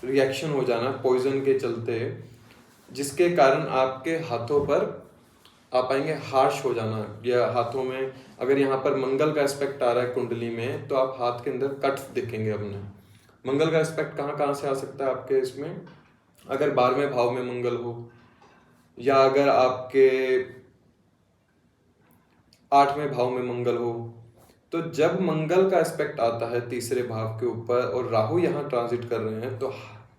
रिएक्शन हो जाना पॉइजन के चलते, जिसके कारण आपके हाथों पर आप पाएंगे हार्श हो जाना, या हाथों में अगर यहाँ पर मंगल का एस्पेक्ट आ रहा है कुंडली में, तो आप हाथ के अंदर कट्स दिखेंगे अपने। मंगल का एस्पेक्ट कहाँ कहाँ से आ सकता है आपके इसमें, अगर 12वें भाव में मंगल हो, या अगर आपके 8वें भाव में मंगल हो। तो जब मंगल का एस्पेक्ट आता है तीसरे भाव के ऊपर और राहु यहाँ ट्रांजिट कर रहे हैं, तो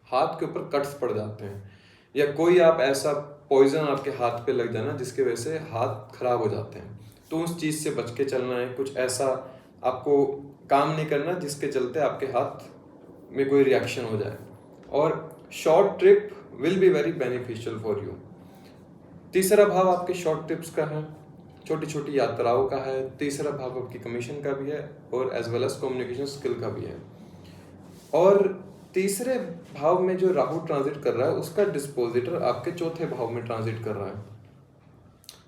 हाथ के ऊपर कट्स पड़ जाते हैं, या कोई आप ऐसा पॉइजन आपके हाथ पे लग जाना जिसके वजह से हाथ खराब हो जाते हैं। तो उस चीज से बच के चलना है, कुछ ऐसा आपको काम नहीं करना जिसके चलते आपके हाथ में कोई रिएक्शन हो जाए। और short trip will be very beneficial for you. तीसरा भाव आपके शॉर्ट ट्रिप्स का है, छोटी छोटी यात्राओं का है। तीसरा भाव आपकी कमीशन का भी है और as well as communication skill का भी है। और तीसरे भाव में जो राहु ट्रांजिट कर रहा है उसका डिस्पोजिटर आपके चौथे भाव में ट्रांजिट कर रहा है।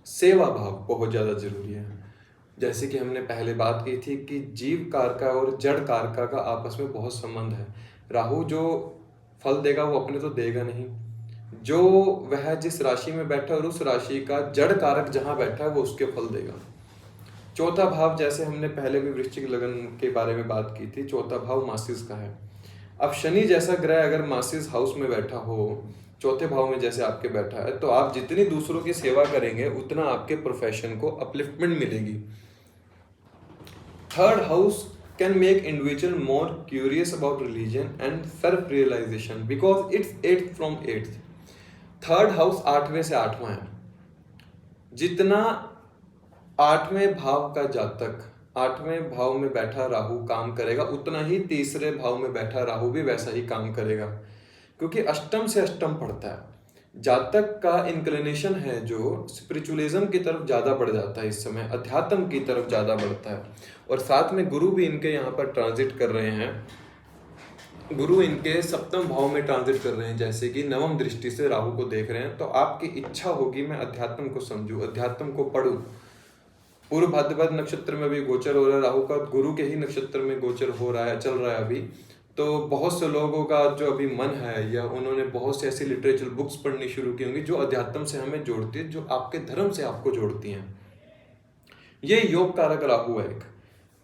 सेवा भाव बहुत ज्यादा जरूरी है। जैसे कि हमने पहले बात की थी कि जीव कारका और जड़ कारका का आपस में बहुत संबंध है। राहु जो फल देगा वो अपने तो देगा नहीं, जो वह जिस राशि में बैठा है और उस राशि का जड़ कारक जहां बैठा है वो उसके फल देगा। चौथा भाव, जैसे हमने पहले भी वृश्चिक लगन के बारे में बात की थी, चौथा भाव मासिस का है। अब शनि जैसा ग्रह अगर मासिस हाउस में बैठा हो, चौथे भाव में जैसे आपके बैठा है, तो आप जितनी दूसरों की सेवा करेंगे उतना आपके प्रोफेशन को अपलिफ्टमेंट मिलेगी। Third house can make individual more curious about religion and self realization because it's 8th from 8th। Third house 8वें से 8वां है। जितना 8वें भाव का जातक 8वें भाव में बैठा राहु काम करेगा, उतना ही तीसरे भाव में बैठा राहु भी वैसा ही काम करेगा, क्योंकि अष्टम से अष्टम पढ़ता है। जातक का इंक्लिनेशन है जो स्पिरिचुअलिज्म की तरफ ज्यादा बढ़ जाता है, इस समय अध्यात्म की तरफ ज्यादा बढ़ता है। और साथ में गुरु भी इनके यहाँ पर ट्रांजिट कर रहे हैं, गुरु इनके सप्तम भाव में ट्रांजिट कर रहे हैं, जैसे कि नवम दृष्टि से राहु को देख रहे हैं। तो आपकी इच्छा होगी मैं अध्यात्म को समझूं, अध्यात्म को पढ़ूं। पूर्व भाद्रपद नक्षत्र में भी गोचर हो रहा है राहु का, गुरु के ही नक्षत्र में गोचर हो रहा है, चल रहा है अभी। तो बहुत से लोगों का जो अभी मन है, या उन्होंने बहुत से ऐसी लिटरेचर बुक्स पढ़नी शुरू की होंगी जो अध्यात्म से हमें जोड़ती है, जो आपके धर्म से आपको जोड़ती हैं। ये योग कारक राहु है। एक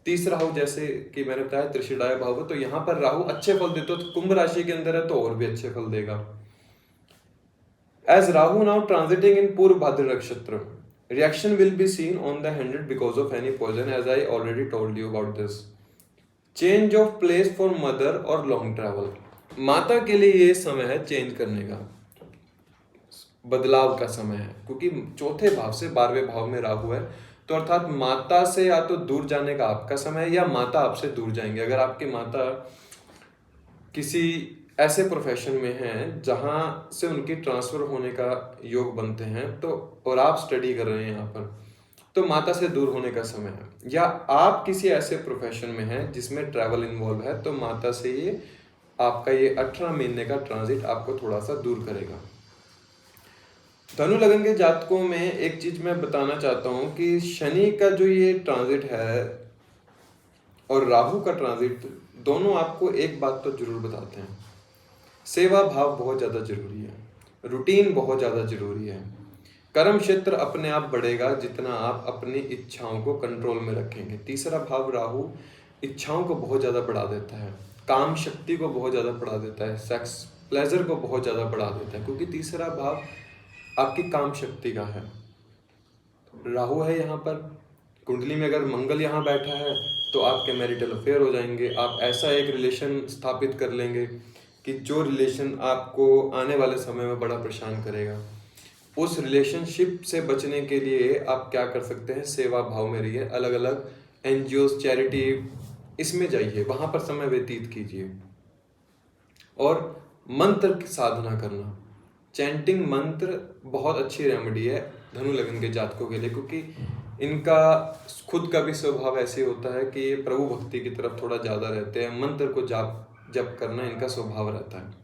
तीसरा राहु, जैसे कि मैंने बताया त्रिशिडाय भाव, तो यहाँ पर राहु अच्छे फल देते, तो कुंभ राशि के अंदर है तो और भी अच्छे फल देगा। एज राहु नाउ ट्रांजिटिंग इन पूर्व भाद्र नक्षत्र, reaction will be seen on the handed because of any poison, as I already told you about this। Change of place for mother और लॉन्ग ट्रैवल, माता के लिए ये समय है चेंज करने का, बदलाव का समय है, क्योंकि चौथे भाव से 12वें भाव में राहु है। तो अर्थात माता से या तो दूर जाने का आपका समय है, या माता आपसे दूर जाएंगे। अगर आपकी माता किसी ऐसे प्रोफेशन में हैं जहां से उनकी ट्रांसफर होने का योग बनते हैं, तो और आप स्टडी कर रहे हैं यहाँ पर, तो माता से दूर होने का समय है। या आप किसी ऐसे प्रोफेशन में हैं जिसमें ट्रैवल इन्वॉल्व है, तो माता से ये आपका ये 18 महीने का ट्रांजिट आपको थोड़ा सा दूर करेगा। धनु लगन के जातकों में एक चीज मैं बताना चाहता हूं कि शनि का जो ये ट्रांजिट है और राहु का ट्रांजिट, दोनों आपको एक बात तो जरूर बताते हैं, सेवा भाव बहुत ज्यादा जरूरी है, रूटीन बहुत ज्यादा जरूरी है। कर्म क्षेत्र अपने आप बढ़ेगा जितना आप अपनी इच्छाओं को कंट्रोल में रखेंगे। तीसरा भाव राहु इच्छाओं को बहुत ज्यादा बढ़ा देता है, काम शक्ति को बहुत ज्यादा बढ़ा देता है, सेक्स प्लेजर को बहुत ज्यादा बढ़ा देता है, क्योंकि तीसरा भाव आपकी काम शक्ति का है। राहु है यहाँ पर कुंडली में, अगर मंगल यहाँ बैठा है तो आपके मैरिटल अफेयर हो जाएंगे। आप ऐसा एक रिलेशन स्थापित कर लेंगे कि जो रिलेशन आपको आने वाले समय में बड़ा परेशान करेगा। उस रिलेशनशिप से बचने के लिए आप क्या कर सकते हैं, सेवा भाव में रहिए, अलग अलग एनजीओ, चैरिटी, इसमें जाइए, वहां पर समय व्यतीत कीजिए। और मंत्र की साधना करना, चैंटिंग मंत्र बहुत अच्छी रेमेडी है धनु लगन के जातकों के लिए, क्योंकि इनका खुद का भी स्वभाव ऐसे होता है कि ये प्रभु भक्ति की तरफ थोड़ा ज़्यादा रहते हैं, मंत्र को जप करना इनका स्वभाव रहता है।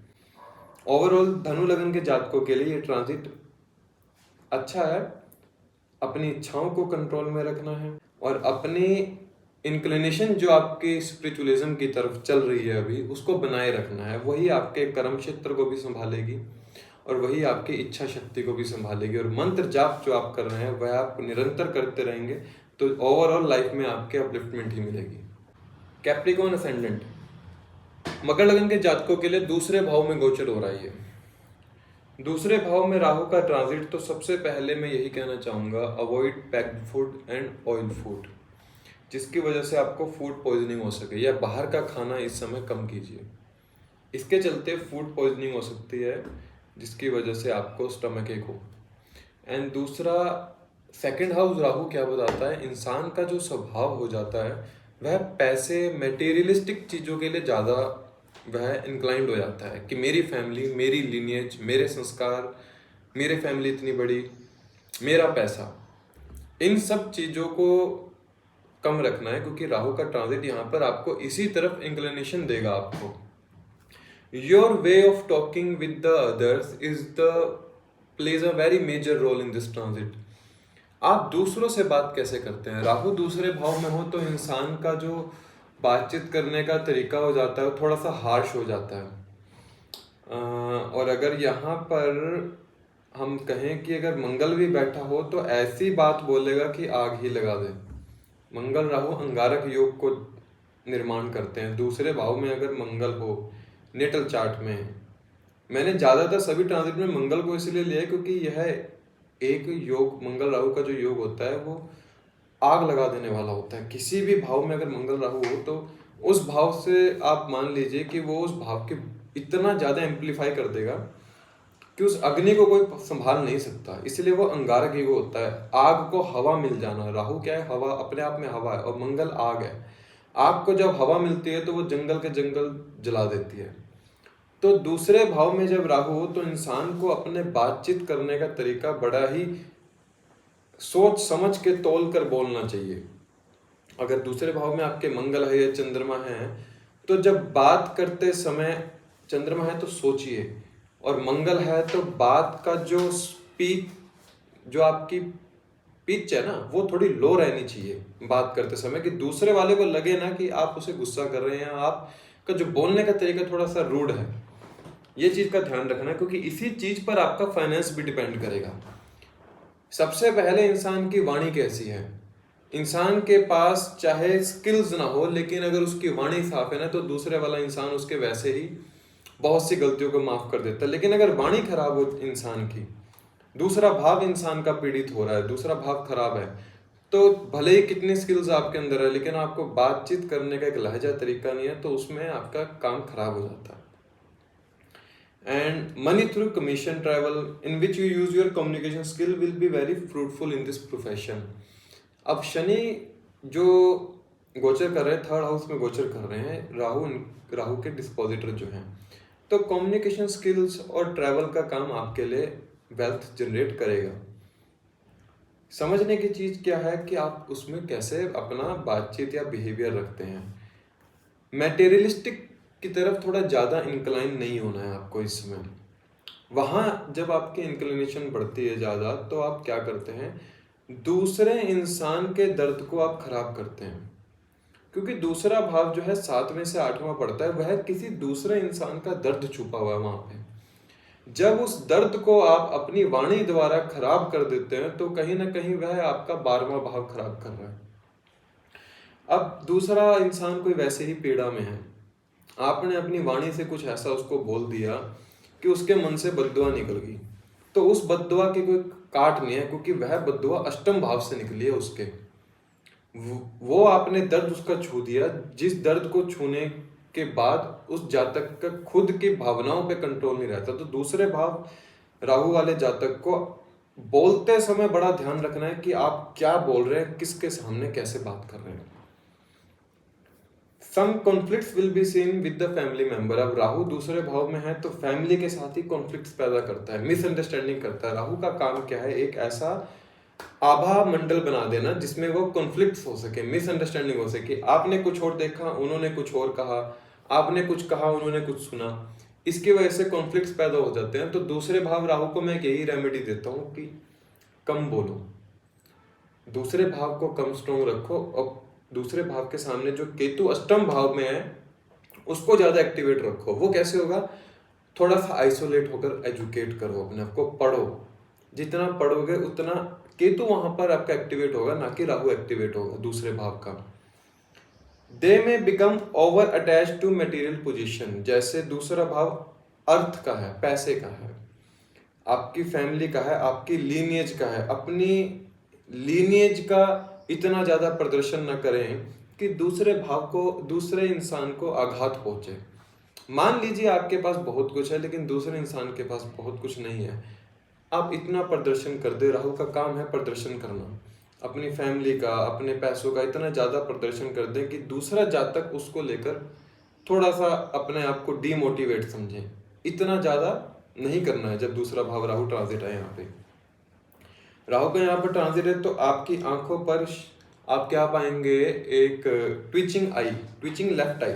ओवरऑल धनु लगन के जातकों के लिए ये ट्रांजिट अच्छा है। अपनी इच्छाओं को कंट्रोल में रखना है और अपनी इंक्लिनेशन जो आपकी स्पिरिचुअलिज्म की तरफ चल रही है अभी, उसको बनाए रखना है। वही आपके कर्म क्षेत्र को भी संभालेगी और वही आपकी इच्छा शक्ति को भी संभालेगी। और मंत्र जाप जो आप कर रहे हैं वह आप निरंतर करते रहेंगे तो ओवरऑल लाइफ में आपके अपलिफ्टमेंट ही मिलेगी। कैप्रिकॉर्न असेंडेंट मकर लगन के जातकों के लिए दूसरे भाव में गोचर हो रहा है। दूसरे भाव में राहु का ट्रांजिट, तो सबसे पहले मैं यही कहना चाहूँगा, avoid packed food and oil food, जिसकी वजह से आपको फूड पॉइजनिंग हो सके, या बाहर का खाना इस समय कम कीजिए। इसके चलते फूड पॉइजनिंग हो सकती है जिसकी वजह से आपको स्टमक एक हो। एंड दूसरा, सेकंड हाउस राहु क्या बताता है, इंसान का जो स्वभाव हो जाता है वह पैसे, मटेरियलिस्टिक चीज़ों के लिए ज़्यादा वह इंक्लाइंड हो जाता है कि मेरी फैमिली, मेरी लीनिएज, मेरे संस्कार, मेरे फैमिली इतनी बड़ी, मेरा पैसा, इन सब चीज़ों को कम रखना है क्योंकि राहु का ट्रांजिट यहाँ पर आपको इसी तरफ इंक्लिनेशन देगा। आपको your way of talking with the others plays a very major role in this transit. आप दूसरों से बात कैसे करते हैं। राहु दूसरे भाव में हो तो इंसान का जो बातचीत करने का तरीका हो जाता है वो थोड़ा सा हार्श हो जाता है। और अगर यहाँ पर हम कहें कि अगर मंगल भी बैठा हो तो ऐसी बात बोलेगा कि आग ही लगा दे। मंगल राहु अंगारक योग को निर्माण करते हैं। दूसरे भाव में अगर मंगल हो नेटल चार्ट में, मैंने ज़्यादातर सभी ट्रांजिट में मंगल को इसलिए लिया है क्योंकि यह एक योग, मंगल राहु का जो योग होता है वो आग लगा देने वाला होता है। किसी भी भाव में अगर मंगल राहु हो तो उस भाव से आप मान लीजिए कि वो उस भाव के इतना ज़्यादा एम्पलीफाई कर देगा कि उस अग्नि को कोई संभाल नहीं सकता। इसलिए वो अंगारक योग होता है। आग को हवा मिल जाना, राहु क्या है, हवा, अपने आप में हवा है, और मंगल आग है। आग को जब हवा मिलती है तो वो जंगल के जंगल जला देती है। तो दूसरे भाव में जब राहु हो तो इंसान को अपने बातचीत करने का तरीका बड़ा ही सोच समझ के तौल कर बोलना चाहिए। अगर दूसरे भाव में आपके मंगल है या चंद्रमा है तो जब बात करते समय, चंद्रमा है तो सोचिए, और मंगल है तो बात का जो स्पीच, जो आपकी पिच है ना, वो थोड़ी लो रहनी चाहिए बात करते समय, कि दूसरे वाले को लगे ना कि आप उसे गुस्सा कर रहे हैं, आपका जो बोलने का तरीका थोड़ा सा रूड है। ये चीज का ध्यान रखना है क्योंकि इसी चीज पर आपका फाइनेंस भी डिपेंड करेगा। सबसे पहले इंसान की वाणी कैसी है। इंसान के पास चाहे स्किल्स ना हो लेकिन अगर उसकी वाणी साफ है ना तो दूसरे वाला इंसान उसके वैसे ही बहुत सी गलतियों को माफ कर देता है। लेकिन अगर वाणी खराब हो इंसान की, दूसरा भाव इंसान का पीड़ित हो रहा है, दूसरा भाव खराब है, तो भले ही कितनी स्किल्स आपके अंदर है लेकिन आपको बातचीत करने का एक लहजा तरीका नहीं है तो उसमें आपका काम खराब हो जाता है। And money through commission travel in which you use your communication skill will be very fruitful in this profession। अब शनि जो गोचर कर रहे हैं, थर्ड हाउस में गोचर कर रहे हैं, राहु के डिस्पोजिटर जो हैं, तो कम्युनिकेशन स्किल्स और ट्रैवल का काम आपके लिए वेल्थ जनरेट करेगा। समझने की चीज़ क्या है कि आप उसमें कैसे अपना बातचीत या बिहेवियर रखते हैं। मैटेरियलिस्टिक की तरफ थोड़ा ज़्यादा इंक्लाइन नहीं होना है आपको इस समय। वहाँ जब आपकी इंक्लिनेशन बढ़ती है ज़्यादा तो आप क्या करते हैं, दूसरे इंसान के दर्द को आप खराब करते हैं। क्योंकि दूसरा भाव जो है 7वें से 8वां पड़ता है, वह किसी दूसरे इंसान का दर्द छुपा हुआ है वहाँ पे। जब उस दर्द को आप अपनी वाणी द्वारा खराब कर देते हैं तो कहीं ना कहीं वह आपका 12वां भाव खराब कर रहा है। अब दूसरा इंसान कोई वैसे ही पीड़ा में है, आपने अपनी वाणी से कुछ ऐसा उसको बोल दिया कि उसके मन से बद्दुआ निकल गई, तो उस बद्दुआ की कोई काट नहीं है क्योंकि वह बद्दुआ अष्टम भाव से निकली है उसके। वो आपने दर्द उसका छू दिया, जिस दर्द को छूने के बाद उस जातक का खुद की भावनाओं पे कंट्रोल नहीं रहता। तो दूसरे भाव राहु वाले जातक को बोलते समय बड़ा ध्यान रखना है कि आप क्या बोल रहे हैं, किसके सामने कैसे बात कर रहे हैं। Some conflicts will be seen with the family member। अब राहु दूसरे भाव में है तो फैमिली के साथ ही कॉन्फ्लिक्ट्स पैदा करता है, मिसअंडरस्टैंडिंग करता है। राहु का काम क्या है, एक ऐसा आभा मंडल बना देना जिसमें वो कॉन्फ्लिक्ट्स हो सके, मिसअंडरस्टैंडिंग हो सके। आपने कुछ और देखा, उन्होंने कुछ और कहा, आपने कुछ कहा, उन्होंने कुछ सुना, इसकी वजह से कॉन्फ्लिक्ट्स पैदा हो जाते हैं। तो दूसरे भाव राहु को मैं यही रेमेडी देता हूँ कि कम बोलो, दूसरे भाव को कम स्ट्रॉन्ग रखो, और दूसरे भाव के सामने जो केतु अष्टम भाव में है उसको ज्यादा एक्टिवेट रखो। वो कैसे होगा? थोड़ा सा आइसोलेट होकर एजुकेट करो अपने आप को, पढ़ो। जितना पढ़ोगे उतना केतु वहां पर आपका एक्टिवेट होगा, ना कि राहु एक्टिवेट होगा दूसरे भाव का। They may become over attach to material position. जैसे दूसरा भाव अर्थ का है, पैसे का है, आपकी फैमिली का है, आपकी लीनिएज का है। अपनी लीनिएज का इतना ज्यादा प्रदर्शन न करें कि दूसरे भाव को, दूसरे इंसान को आघात पहुंचे। मान लीजिए आपके पास बहुत कुछ है लेकिन दूसरे इंसान के पास बहुत कुछ नहीं है, आप इतना प्रदर्शन कर दे। राहु का काम है प्रदर्शन करना, अपनी फैमिली का, अपने पैसों का इतना ज्यादा प्रदर्शन कर दे कि दूसरा जातक उसको लेकर थोड़ा सा अपने आप को डीमोटिवेट समझे। इतना ज्यादा नहीं करना है। जब दूसरा भाव राहु ट्रांजिट है यहाँ पे, राहु का यहाँ पर ट्रांजिट है, तो आपकी आंखों पर आप क्या पाएंगे? एक twitching I, twitching left I.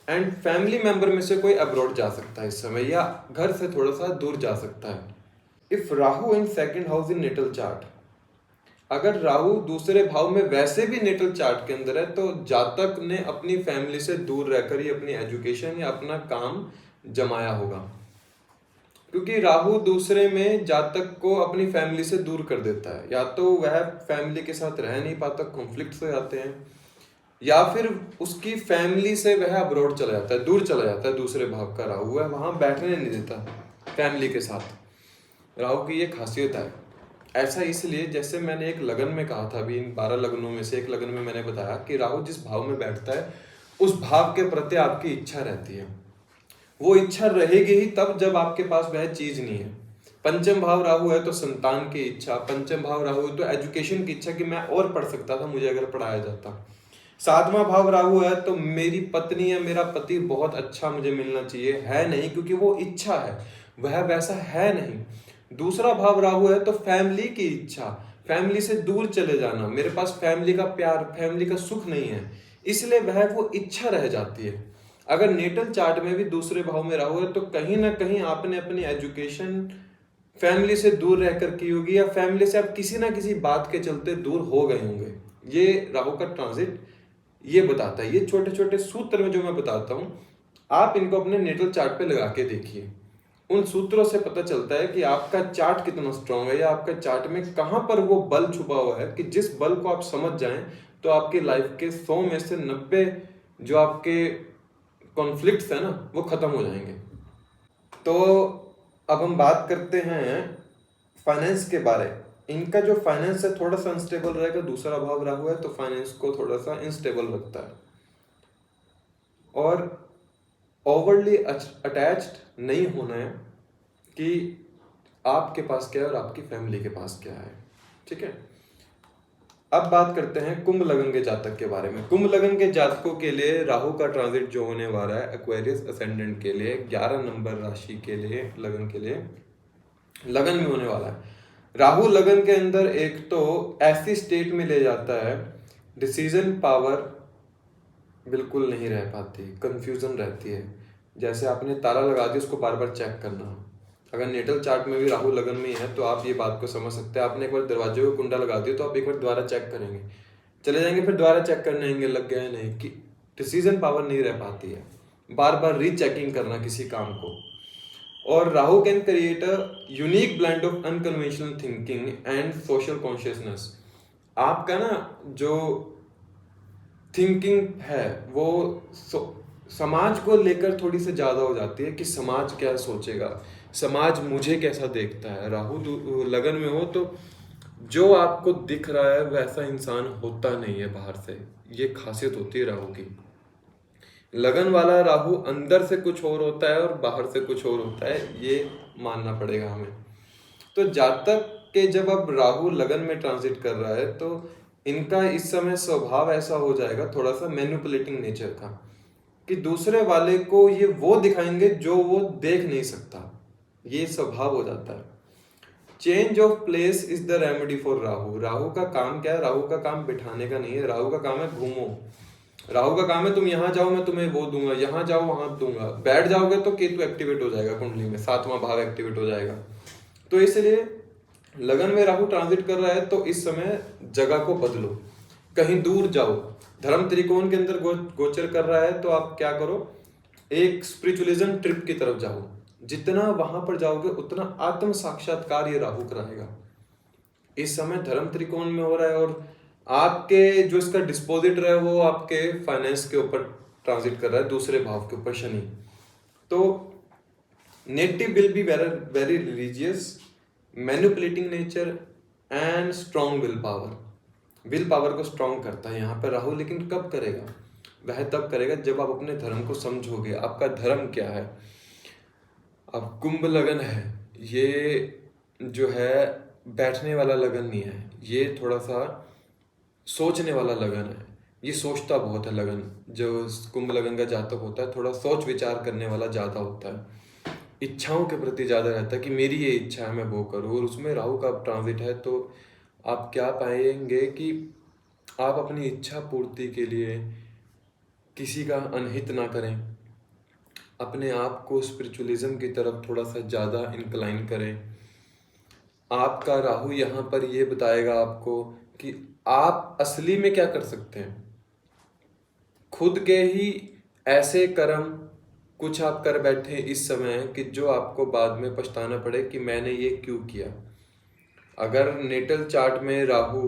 And family member में से कोई अब्रॉड जा सकता है इस समय, या घर से थोड़ा सा दूर जा सकता है। If Rahu in second house in natal chart, अगर राहु दूसरे भाव में वैसे भी नेटल चार्ट के अंदर है, तो जातक ने अपनी फैमिली से दूर रहकर ही अपनी एजुकेशन या अपना काम जमाया होगा। क्योंकि राहु दूसरे में जातक को अपनी फैमिली से दूर कर देता है, या तो वह फैमिली के साथ रह नहीं पाता, कॉन्फ्लिक्ट्स हो जाते हैं, या फिर उसकी फैमिली से वह अब्रॉड चला जाता है, दूर चला जाता है। दूसरे भाव का राहु है, वहां बैठने नहीं देता फैमिली के साथ। राहु की ये खासियत है। ऐसा इसलिए, जैसे मैंने एक लगन में कहा था, अभी इन 12 लग्नों में से एक लगन में मैंने बताया कि राहु जिस भाव में बैठता है उस भाव के प्रति आपकी इच्छा रहती है। वो इच्छा रहेगी ही तब जब आपके पास वह चीज नहीं है। पंचम भाव राहु है तो संतान की इच्छा, पंचम भाव राहु है तो एजुकेशन की इच्छा कि मैं और पढ़ सकता था, मुझे अगर पढ़ाया जाता। सातवां भाव राहु है तो मेरी पत्नी या मेरा पति बहुत अच्छा मुझे मिलना चाहिए, है नहीं, क्योंकि वो इच्छा है, वह वैसा है नहीं। दूसरा भाव राहु है तो फैमिली की इच्छा, फैमिली से दूर चले जाना, मेरे पास फैमिली का प्यार, फैमिली का सुख नहीं है, इसलिए वह वो इच्छा रह जाती है। अगर नेटल चार्ट में भी दूसरे भाव में राहु है तो कहीं ना कहीं आपने अपनी एजुकेशन फैमिली से दूर रहकर की होगी, या फैमिली से आप किसी ना किसी बात के चलते दूर हो गए होंगे। ये राहु का ट्रांजिट ये बताता है। ये छोटे छोटे सूत्र में जो मैं बताता हूँ, आप इनको अपने नेटल चार्ट पे लगा के देखिए। उन सूत्रों से पता चलता है कि आपका चार्ट कितना स्ट्रांग है, या आपका चार्ट में कहां पर वो बल छुपा हुआ है, कि जिस बल को आप समझ जाएं तो आपकी लाइफ के 100 में से 90 जो आपके कॉन्फ्लिक्ट्स है ना, वो खत्म हो जाएंगे। तो अब हम बात करते हैं फाइनेंस के बारे। इनका जो फाइनेंस है थोड़ा सा अनस्टेबल रहेगा। दूसरा भाव राहु है तो फाइनेंस को थोड़ा सा इनस्टेबल रखता है, और ओवरली अटैच्ड नहीं होना है कि आपके पास क्या है और आपकी फैमिली के पास क्या है। ठीक है, अब बात करते हैं कुंभ लगन के जातक के बारे में। कुंभ लगन के जातकों के लिए राहु का ट्रांजिट जो होने वाला है एक्वेरियस असेंडेंट के लिए, 11 नंबर राशि के लिए, लगन के लिए, लगन में होने वाला है। राहु लगन के अंदर एक तो ऐसी स्टेट में ले जाता है, डिसीजन पावर बिल्कुल नहीं रह पाती, कंफ्यूजन रहती है। जैसे आपने ताला लगा दिया, उसको बार बार चेक करना। अगर नेटल चार्ट में भी राहु लगन में ही है तो आप ये बात को समझ सकते हैं। आपने एक बार दरवाजे को कुंडा लगा दिया तो आप एक बार दोबारा चेक करेंगे, चले जाएंगे, फिर दोबारा चेक करने आएंगे, लग गया नहीं, कि डिसीजन पावर नहीं रह पाती है, बार बार रीचेकिंग करना किसी काम को। और Rahu can create a unique blend of unconventional thinking and social consciousness. आपका ना जो थिंकिंग है वो समाज को लेकर थोड़ी सी ज्यादा हो जाती है, कि समाज क्या सोचेगा, समाज मुझे कैसा देखता है। राहु लगन में हो तो जो आपको दिख रहा है वैसा इंसान होता नहीं है बाहर से, ये खासियत होती है राहु की। लगन वाला राहु अंदर से कुछ और होता है और बाहर से कुछ और होता है, ये मानना पड़ेगा हमें। तो जातक के जब अब राहु लगन में ट्रांजिट कर रहा है तो इनका इस समय स्वभाव ऐसा हो जाएगा थोड़ा सा मैनिपुलेटिंग नेचर का, कि दूसरे वाले को ये वो दिखाएंगे जो वो देख नहीं सकता, ये स्वभाव हो जाता है। Change of place is the remedy for Rahu. Rahu का काम क्या है? राहु का काम बिठाने का नहीं है, राहु का काम है घूमो। राहु का काम है तुम यहाँ जाओ मैं तुम्हें वो दूंगा, यहाँ जाओ वहां दूंगा। बैठ जाओगे तो केतु एक्टिवेट हो जाएगा, कुंडली में 7वां भाव एक्टिवेट हो जाएगा। तो इसलिए लगन में राहु ट्रांजिट कर रहा है तो इस समय जगह को बदलो, कहीं दूर जाओ। धर्म त्रिकोण के अंदर गोचर कर रहा है तो आप क्या करो, एक स्पिरिचुअलिज्म ट्रिप की तरफ जाओ। जितना वहां पर जाओगे उतना आत्म साक्षात्कार ये राहु कराएगा। इस समय धर्म त्रिकोण में हो रहा है और आपके जो इसका डिस्पोजिटर है वो आपके फाइनेंस के ऊपर ट्रांजिट कर रहा है, दूसरे भाव के ऊपर शनि। तो native will be very religious, manipulating nature and strong will power. Will power को स्ट्रॉन्ग करता है यहाँ पर राहु, लेकिन कब करेगा? वह तब करेगा जब आप अपने धर्म को समझोगे। आपका धर्म क्या है? अब कुंभ लगन है, ये जो है बैठने वाला लगन नहीं है, ये थोड़ा सा सोचने वाला लगन है। ये सोचता बहुत है लगन। जो कुंभ लगन का जातक होता है थोड़ा सोच विचार करने वाला ज्यादा होता है, इच्छाओं के प्रति ज्यादा रहता है कि मेरी ये इच्छा है मैं वो करूँ। और उसमें राहु का ट्रांजिट है तो आप क्या पाएंगे कि आप अपनी इच्छा पूर्ति के लिए किसी का अनहित ना करें, अपने आप को स्पिरिचुअलिज्म की तरफ थोड़ा सा ज़्यादा इंक्लाइन करें। आपका राहु यहाँ पर ये बताएगा आपको कि आप असली में क्या कर सकते हैं। खुद के ही ऐसे कर्म कुछ आप कर बैठे इस समय कि जो आपको बाद में पछताना पड़े कि मैंने ये क्यों किया। अगर नेटल चार्ट में राहु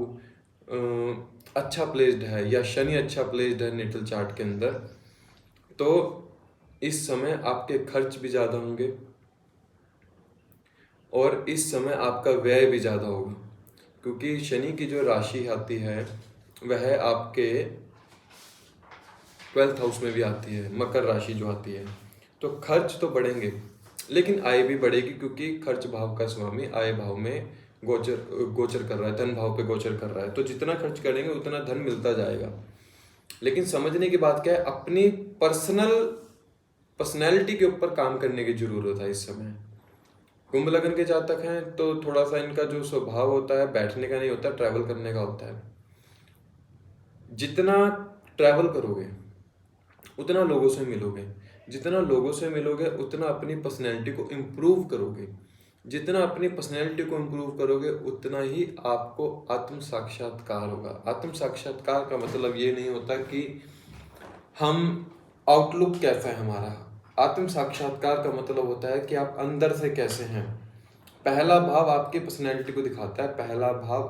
अच्छा प्लेस्ड है या शनि अच्छा प्लेस्ड है नेटल चार्ट के अंदर, तो इस समय आपके खर्च भी ज़्यादा होंगे और इस समय आपका व्यय भी ज़्यादा होगा, क्योंकि शनि की जो राशि आती है वह आपके 12th हाउस में भी आती है, मकर राशि जो आती है। तो खर्च तो बढ़ेंगे लेकिन आय भी बढ़ेगी, क्योंकि खर्च भाव का स्वामी आय भाव में गोचर कर रहा है, धन भाव पे गोचर कर रहा है। तो जितना खर्च करेंगे उतना धन मिलता जाएगा। लेकिन समझने की बात क्या है, अपनी पर्सनैलिटी के ऊपर काम करने की जरूरत है इस समय। कुंभ लगन के जातक हैं तो थोड़ा सा इनका जो स्वभाव होता है बैठने का नहीं होता, ट्रैवल करने का होता है। जितना ट्रैवल करोगे उतना लोगों से मिलोगे, जितना लोगों से मिलोगे उतना अपनी पर्सनैलिटी को इम्प्रूव करोगे, जितना अपनी पर्सनैलिटी को इम्प्रूव करोगे उतना ही आपको आत्म साक्षात्कार होगा। आत्म साक्षात्कार का मतलब ये नहीं होता कि हम आउटलुक कैसा है हमारा। आत्म साक्षात्कार का मतलब होता है कि आप अंदर से कैसे हैं। पहला भाव आपकी पर्सनैलिटी को दिखाता है, पहला भाव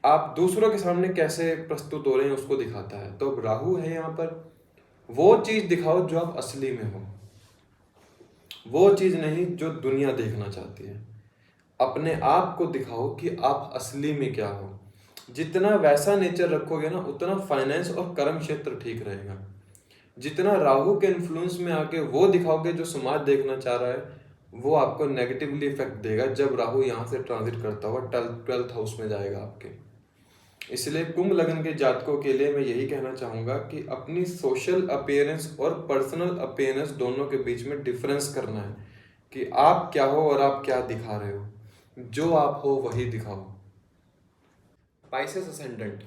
आप दूसरों के सामने कैसे प्रस्तुत हो रहे हैं उसको दिखाता है। तो राहु है यहाँ पर, वो चीज दिखाओ जो आप असली में हो, वो चीज नहीं जो दुनिया देखना चाहती है। अपने आप को दिखाओ कि आप असली में क्या हो। जितना वैसा नेचर रखोगे ना उतना फाइनेंस और कर्म क्षेत्र ठीक रहेगा। जितना राहु के इन्फ्लुएंस में आके वो दिखाओगे जो समाज देखना चाह रहा है, वो आपको नेगेटिवली इफेक्ट देगा। जब राहु यहाँ से ट्रांजिट करता हुआ 12th हाउस में जाएगा आपके। इसलिए कुंभ लगन के जातकों के लिए मैं यही कहना चाहूंगा कि अपनी सोशल अपीयरेंस और पर्सनल अपीयरेंस दोनों के बीच में डिफरेंस करना है कि आप क्या हो और आप क्या दिखा रहे हो। जो आप हो वही दिखाओ। पाइसेस असेंडेंट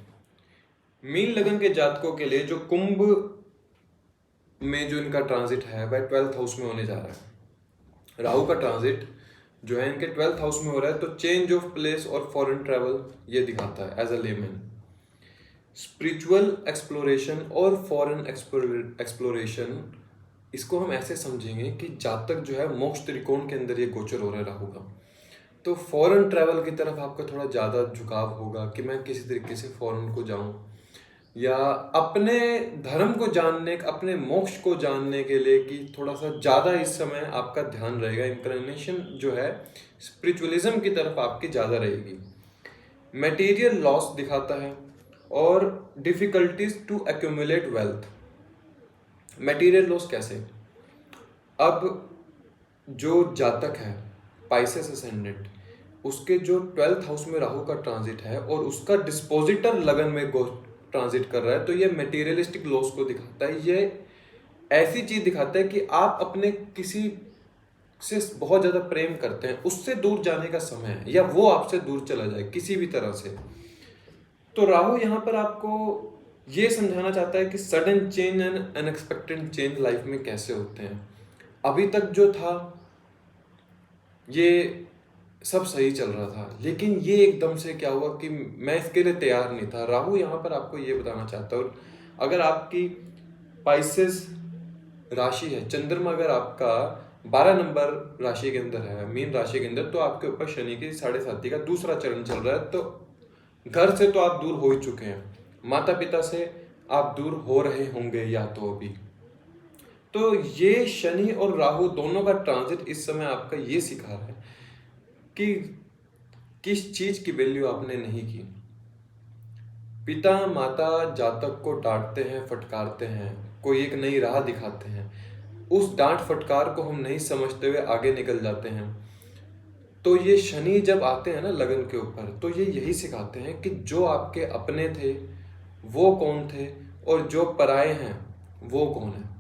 मीन लगन के जातकों के लिए जो कुंभ में जो इनका ट्रांजिट है वह 12th हाउस में होने जा रहा है। राहु का ट्रांजिट जो है इनके 12th हाउस में हो रहा है, तो चेंज ऑफ प्लेस और फॉरेन ट्रैवल ये दिखाता है as a layman. Spiritual exploration और फॉरेन एक्सप्लोरेशन, इसको हम ऐसे समझेंगे कि जातक जो है मोक्ष त्रिकोण के अंदर ये गोचर हो रहा है राहु का, तो फॉरेन ट्रैवल की तरफ आपका थोड़ा ज़्यादा झुकाव होगा कि मैं किसी तरीके से फॉरेन को जाऊं, या अपने धर्म को जानने, अपने मोक्ष को जानने के लिए कि थोड़ा सा ज़्यादा इस समय आपका ध्यान रहेगा। इंक्लिनेशन जो है स्पिरिचुअलिज्म की तरफ आपकी ज़्यादा रहेगी। मटेरियल लॉस दिखाता है और difficulties to accumulate wealth. Material loss कैसे? अब जो जातक है पाइसेस असेंडेंट, उसके जो 12th हाउस में राहु का ट्रांजिट है और उसका डिस्पोजिटर लगन में ट्रांजिट कर रहा है, तो ये मटेरियलिस्टिक लॉस को दिखाता है। ये ऐसी चीज दिखाता है कि आप अपने किसी से बहुत ज़्यादा प्रेम करते हैं, उससे दूर जाने का समय है, या वो आपसे दूर चला जाए किसी भी तरह से। तो राहु यहाँ पर आपको ये समझाना चाहता है कि sudden change and unexpected change life में कैसे होते हैं। अभी तक जो था ये सब सही चल रहा था, लेकिन ये एकदम से क्या हुआ कि मैं इसके लिए तैयार नहीं था। राहु यहाँ पर आपको ये बताना चाहता हूँ, अगर आपकी पाइसेस राशि है, चंद्रमा अगर आपका 12 नंबर राशि के अंदर है, मीन राशि के अंदर, तो आपके ऊपर शनि की 7.5 का दूसरा चरण चल रहा है। तो घर से तो आप दूर हो ही चुके हैं, माता पिता से आप दूर हो रहे होंगे या तो अभी। तो ये शनि और राहु दोनों का ट्रांजिट इस समय आपका ये सिखा रहा है कि किस चीज की वैल्यू आपने नहीं की। पिता माता जातक को डांटते हैं, फटकारते हैं, कोई एक नई राह दिखाते हैं, उस डांट फटकार को हम नहीं समझते हुए आगे निकल जाते हैं। तो ये शनि जब आते हैं ना लगन के ऊपर, तो ये यही सिखाते हैं कि जो आपके अपने थे वो कौन थे और जो पराये हैं वो कौन है।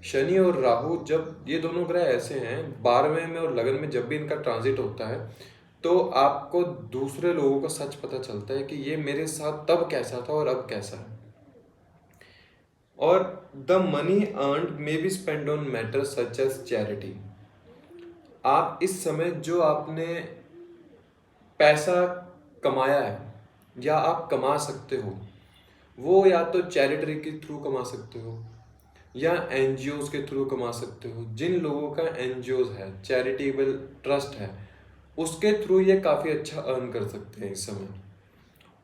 शनि और राहु जब ये दोनों ग्रह ऐसे हैं 12वें में और लगन में, जब भी इनका ट्रांजिट होता है तो आपको दूसरे लोगों का सच पता चलता है कि ये मेरे साथ तब कैसा था और अब कैसा है। और the money earned may be spend on matters such as charity. आप इस समय जो आपने पैसा कमाया है या आप कमा सकते हो, वो या तो चैरिटी के थ्रू कमा सकते हो या एनजीओज के थ्रू कमा सकते हो। जिन लोगों का एनजीओज है, चैरिटेबल ट्रस्ट है, उसके थ्रू ये काफ़ी अच्छा अर्न कर सकते हैं इस समय।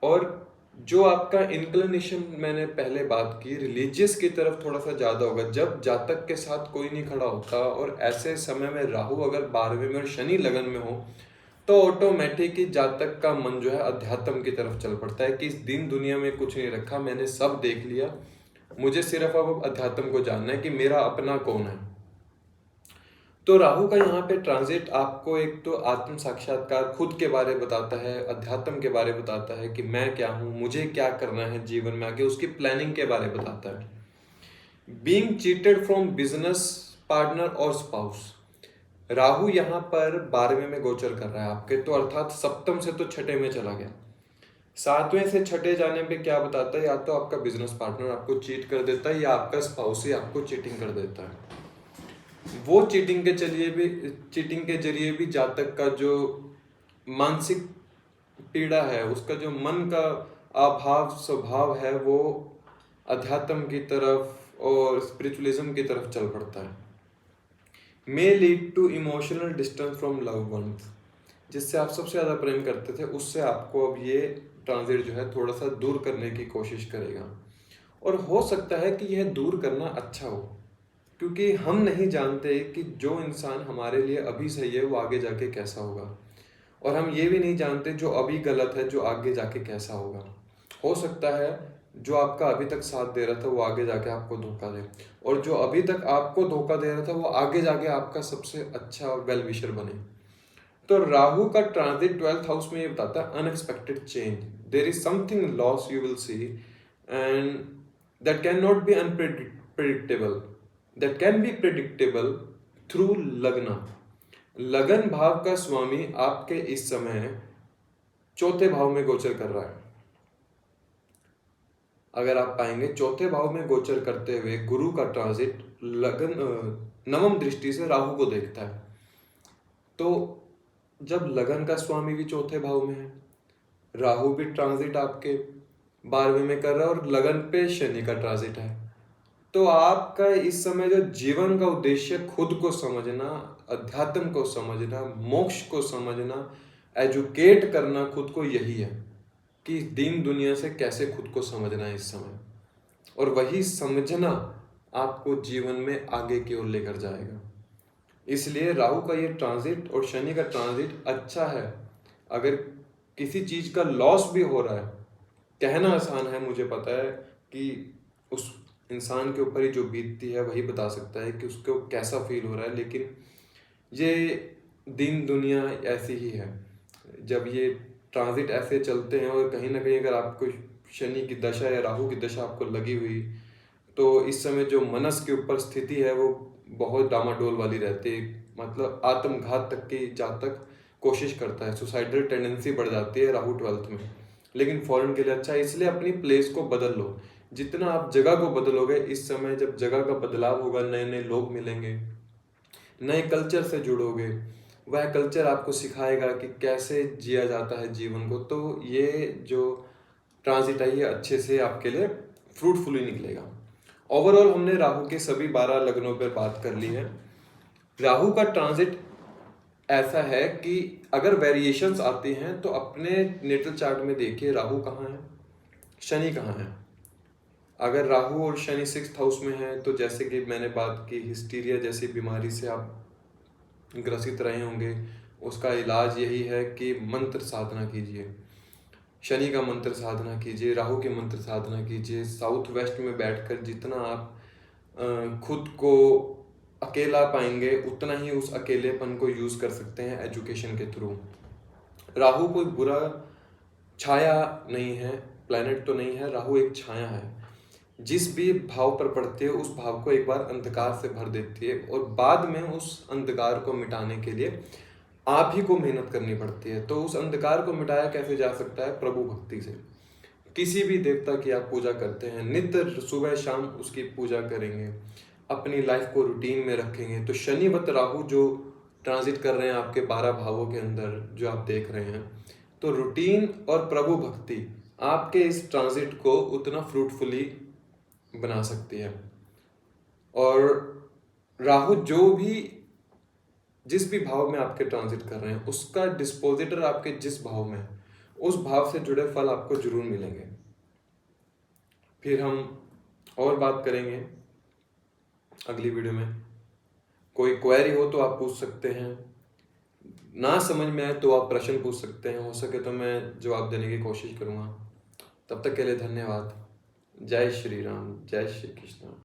और जो आपका इंक्लिनेशन, मैंने पहले बात की, रिलीजियस की तरफ थोड़ा सा ज़्यादा होगा। जब जातक के साथ कोई नहीं खड़ा होता और ऐसे समय में राहु अगर 12वें में और शनि लगन में हो, तो ऑटोमेटिक ही जातक का मन जो है अध्यात्म की तरफ चल पड़ता है कि इस दिन दुनिया में कुछ नहीं रखा, मैंने सब देख लिया, मुझे सिर्फ अब अध्यात्म को जानना है कि मेरा अपना कौन है। तो राहु का यहाँ पे ट्रांजिट आपको एक तो आत्म साक्षात्कार, खुद के बारे में बताता है, अध्यात्म के बारे में बताता है कि मैं क्या हूँ, मुझे क्या करना है जीवन में आगे, उसकी प्लानिंग के बारे में बताता है। Being cheated from business partner और स्पाउस। राहु यहाँ पर 12वें में गोचर कर रहा है आपके, तो अर्थात सप्तम से तो छठे में चला गया। 7वें से छठे जाने पे क्या बताता है, या तो आपका बिजनेस पार्टनर आपको चीट कर देता है या आपका स्पाउस ही आपको चीटिंग कर देता है। वो चीटिंग के जरिए भी जातक का जो मानसिक पीड़ा है, उसका जो मन का अभाव स्वभाव है, वो अध्यात्म की तरफ और स्पिरिचुअलिज्म की तरफ चल पड़ता है। May lead to emotional distance from love ones. जिससे आप सबसे ज़्यादा प्रेम करते थे, उससे आपको अब ये ट्रांजिट जो है थोड़ा सा दूर करने की कोशिश करेगा। और हो सकता है कि यह दूर करना अच्छा हो, क्योंकि हम नहीं जानते कि जो इंसान हमारे लिए अभी सही है वो आगे जाके कैसा होगा, और हम ये भी नहीं जानते जो अभी गलत है जो आगे जाके कैसा होगा। हो सकता है जो आपका अभी तक साथ दे रहा था वो आगे जाके आपको धोखा दे, और जो अभी तक आपको धोखा दे रहा था वो आगे जाके आपका सबसे अच्छा वेल विशर बने। तो राहु का ट्रांजिट 12th हाउस में ये बताता है unexpected change, there is something loss you will see and that can not be unpredictable, that can be predictable through लग्न। लगन भाव का स्वामी आपके इस समय चौथे भाव में गोचर कर रहा है। अगर आप पाएंगे चौथे भाव में गोचर करते हुए गुरु का ट्रांजिट लगन नवम दृष्टि से राहु को देखता है। तो जब लगन का स्वामी भी चौथे भाव में है, राहु भी ट्रांजिट आपके 12वें में कर रहा है और लगन पे शनि का ट्रांजिट है, तो आपका इस समय जो जीवन का उद्देश्य, खुद को समझना, अध्यात्म को समझना, मोक्ष को समझना, एजुकेट करना खुद को, यही है कि दीन दुनिया से कैसे खुद को समझना है इस समय। और वही समझना आपको जीवन में आगे की ओर लेकर जाएगा। इसलिए राहु का ये ट्रांजिट और शनि का ट्रांजिट अच्छा है। अगर किसी चीज का लॉस भी हो रहा है, कहना आसान है, मुझे पता है कि उस इंसान के ऊपर ही जो बीतती है वही बता सकता है कि उसको कैसा फील हो रहा है, लेकिन ये दीन दुनिया ऐसी ही है। जब ये ट्रांजिट ऐसे चलते हैं और कहीं ना कहीं अगर आपको शनि की दशा या राहु की दशा आपको लगी हुई, तो इस समय जो मनस के ऊपर स्थिति है वो बहुत डामाडोल वाली रहती है, मतलब आत्मघात तक की जहाँ तक कोशिश करता है, सुसाइडल टेंडेंसी बढ़ जाती है राहु 12th में। लेकिन फॉरेन के लिए अच्छा है, इसलिए अपनी प्लेस को बदल लो। जितना आप जगह को बदलोगे, इस समय जब जगह का बदलाव होगा, नए नए लोग मिलेंगे, नए कल्चर से जुड़ोगे, वह कल्चर आपको सिखाएगा कि कैसे जिया जाता है जीवन को। तो ये जो ट्रांजिट है ये अच्छे से आपके लिए फ्रूटफुली निकलेगा। ओवरऑल हमने राहु के सभी 12 लग्नों पर बात कर ली है। राहु का ट्रांजिट ऐसा है कि अगर वेरिएशंस आती हैं तो अपने नेटल चार्ट में देखिए राहु कहाँ है, शनि कहाँ है। अगर राहु और शनि 6th हाउस में है तो जैसे कि मैंने बात की, हिस्टीरिया जैसी बीमारी से आप ग्रसित रहे होंगे, उसका इलाज यही है कि मंत्र साधना कीजिए, शनि का मंत्र साधना कीजिए, राहु की मंत्र साधना कीजिए। साउथ वेस्ट में बैठकर जितना आप खुद को अकेला पाएंगे, उतना ही उस अकेलेपन को यूज कर सकते हैं एजुकेशन के थ्रू। राहु कोई बुरा छाया नहीं है, प्लैनेट तो नहीं है, राहु एक छाया है। जिस भी भाव पर पड़ती है उस भाव को एक बार अंधकार से भर देती है, और बाद में उस अंधकार को मिटाने के लिए आप ही को मेहनत करनी पड़ती है। तो उस अंधकार को मिटाया कैसे जा सकता है? प्रभु भक्ति से। किसी भी देवता की आप पूजा करते हैं, नित्य सुबह शाम उसकी पूजा करेंगे, अपनी लाइफ को रूटीन में रखेंगे, तो शनिवत राहु जो ट्रांजिट कर रहे हैं आपके 12 भावों के अंदर जो आप देख रहे हैं, तो रूटीन और प्रभु भक्ति आपके इस ट्रांजिट को उतना फ्रूटफुली बना सकती है। और राहु जो भी जिस भी भाव में आपके ट्रांजिट कर रहे हैं, उसका डिस्पोजिटर आपके जिस भाव में है, उस भाव से जुड़े फल आपको जरूर मिलेंगे। फिर हम और बात करेंगे अगली वीडियो में। कोई क्वेरी हो तो आप पूछ सकते हैं, ना समझ में आए तो आप प्रश्न पूछ सकते हैं, हो सके तो मैं जवाब देने की कोशिश करूँगा। तब तक के लिए धन्यवाद। जय श्री राम, जय श्री कृष्ण।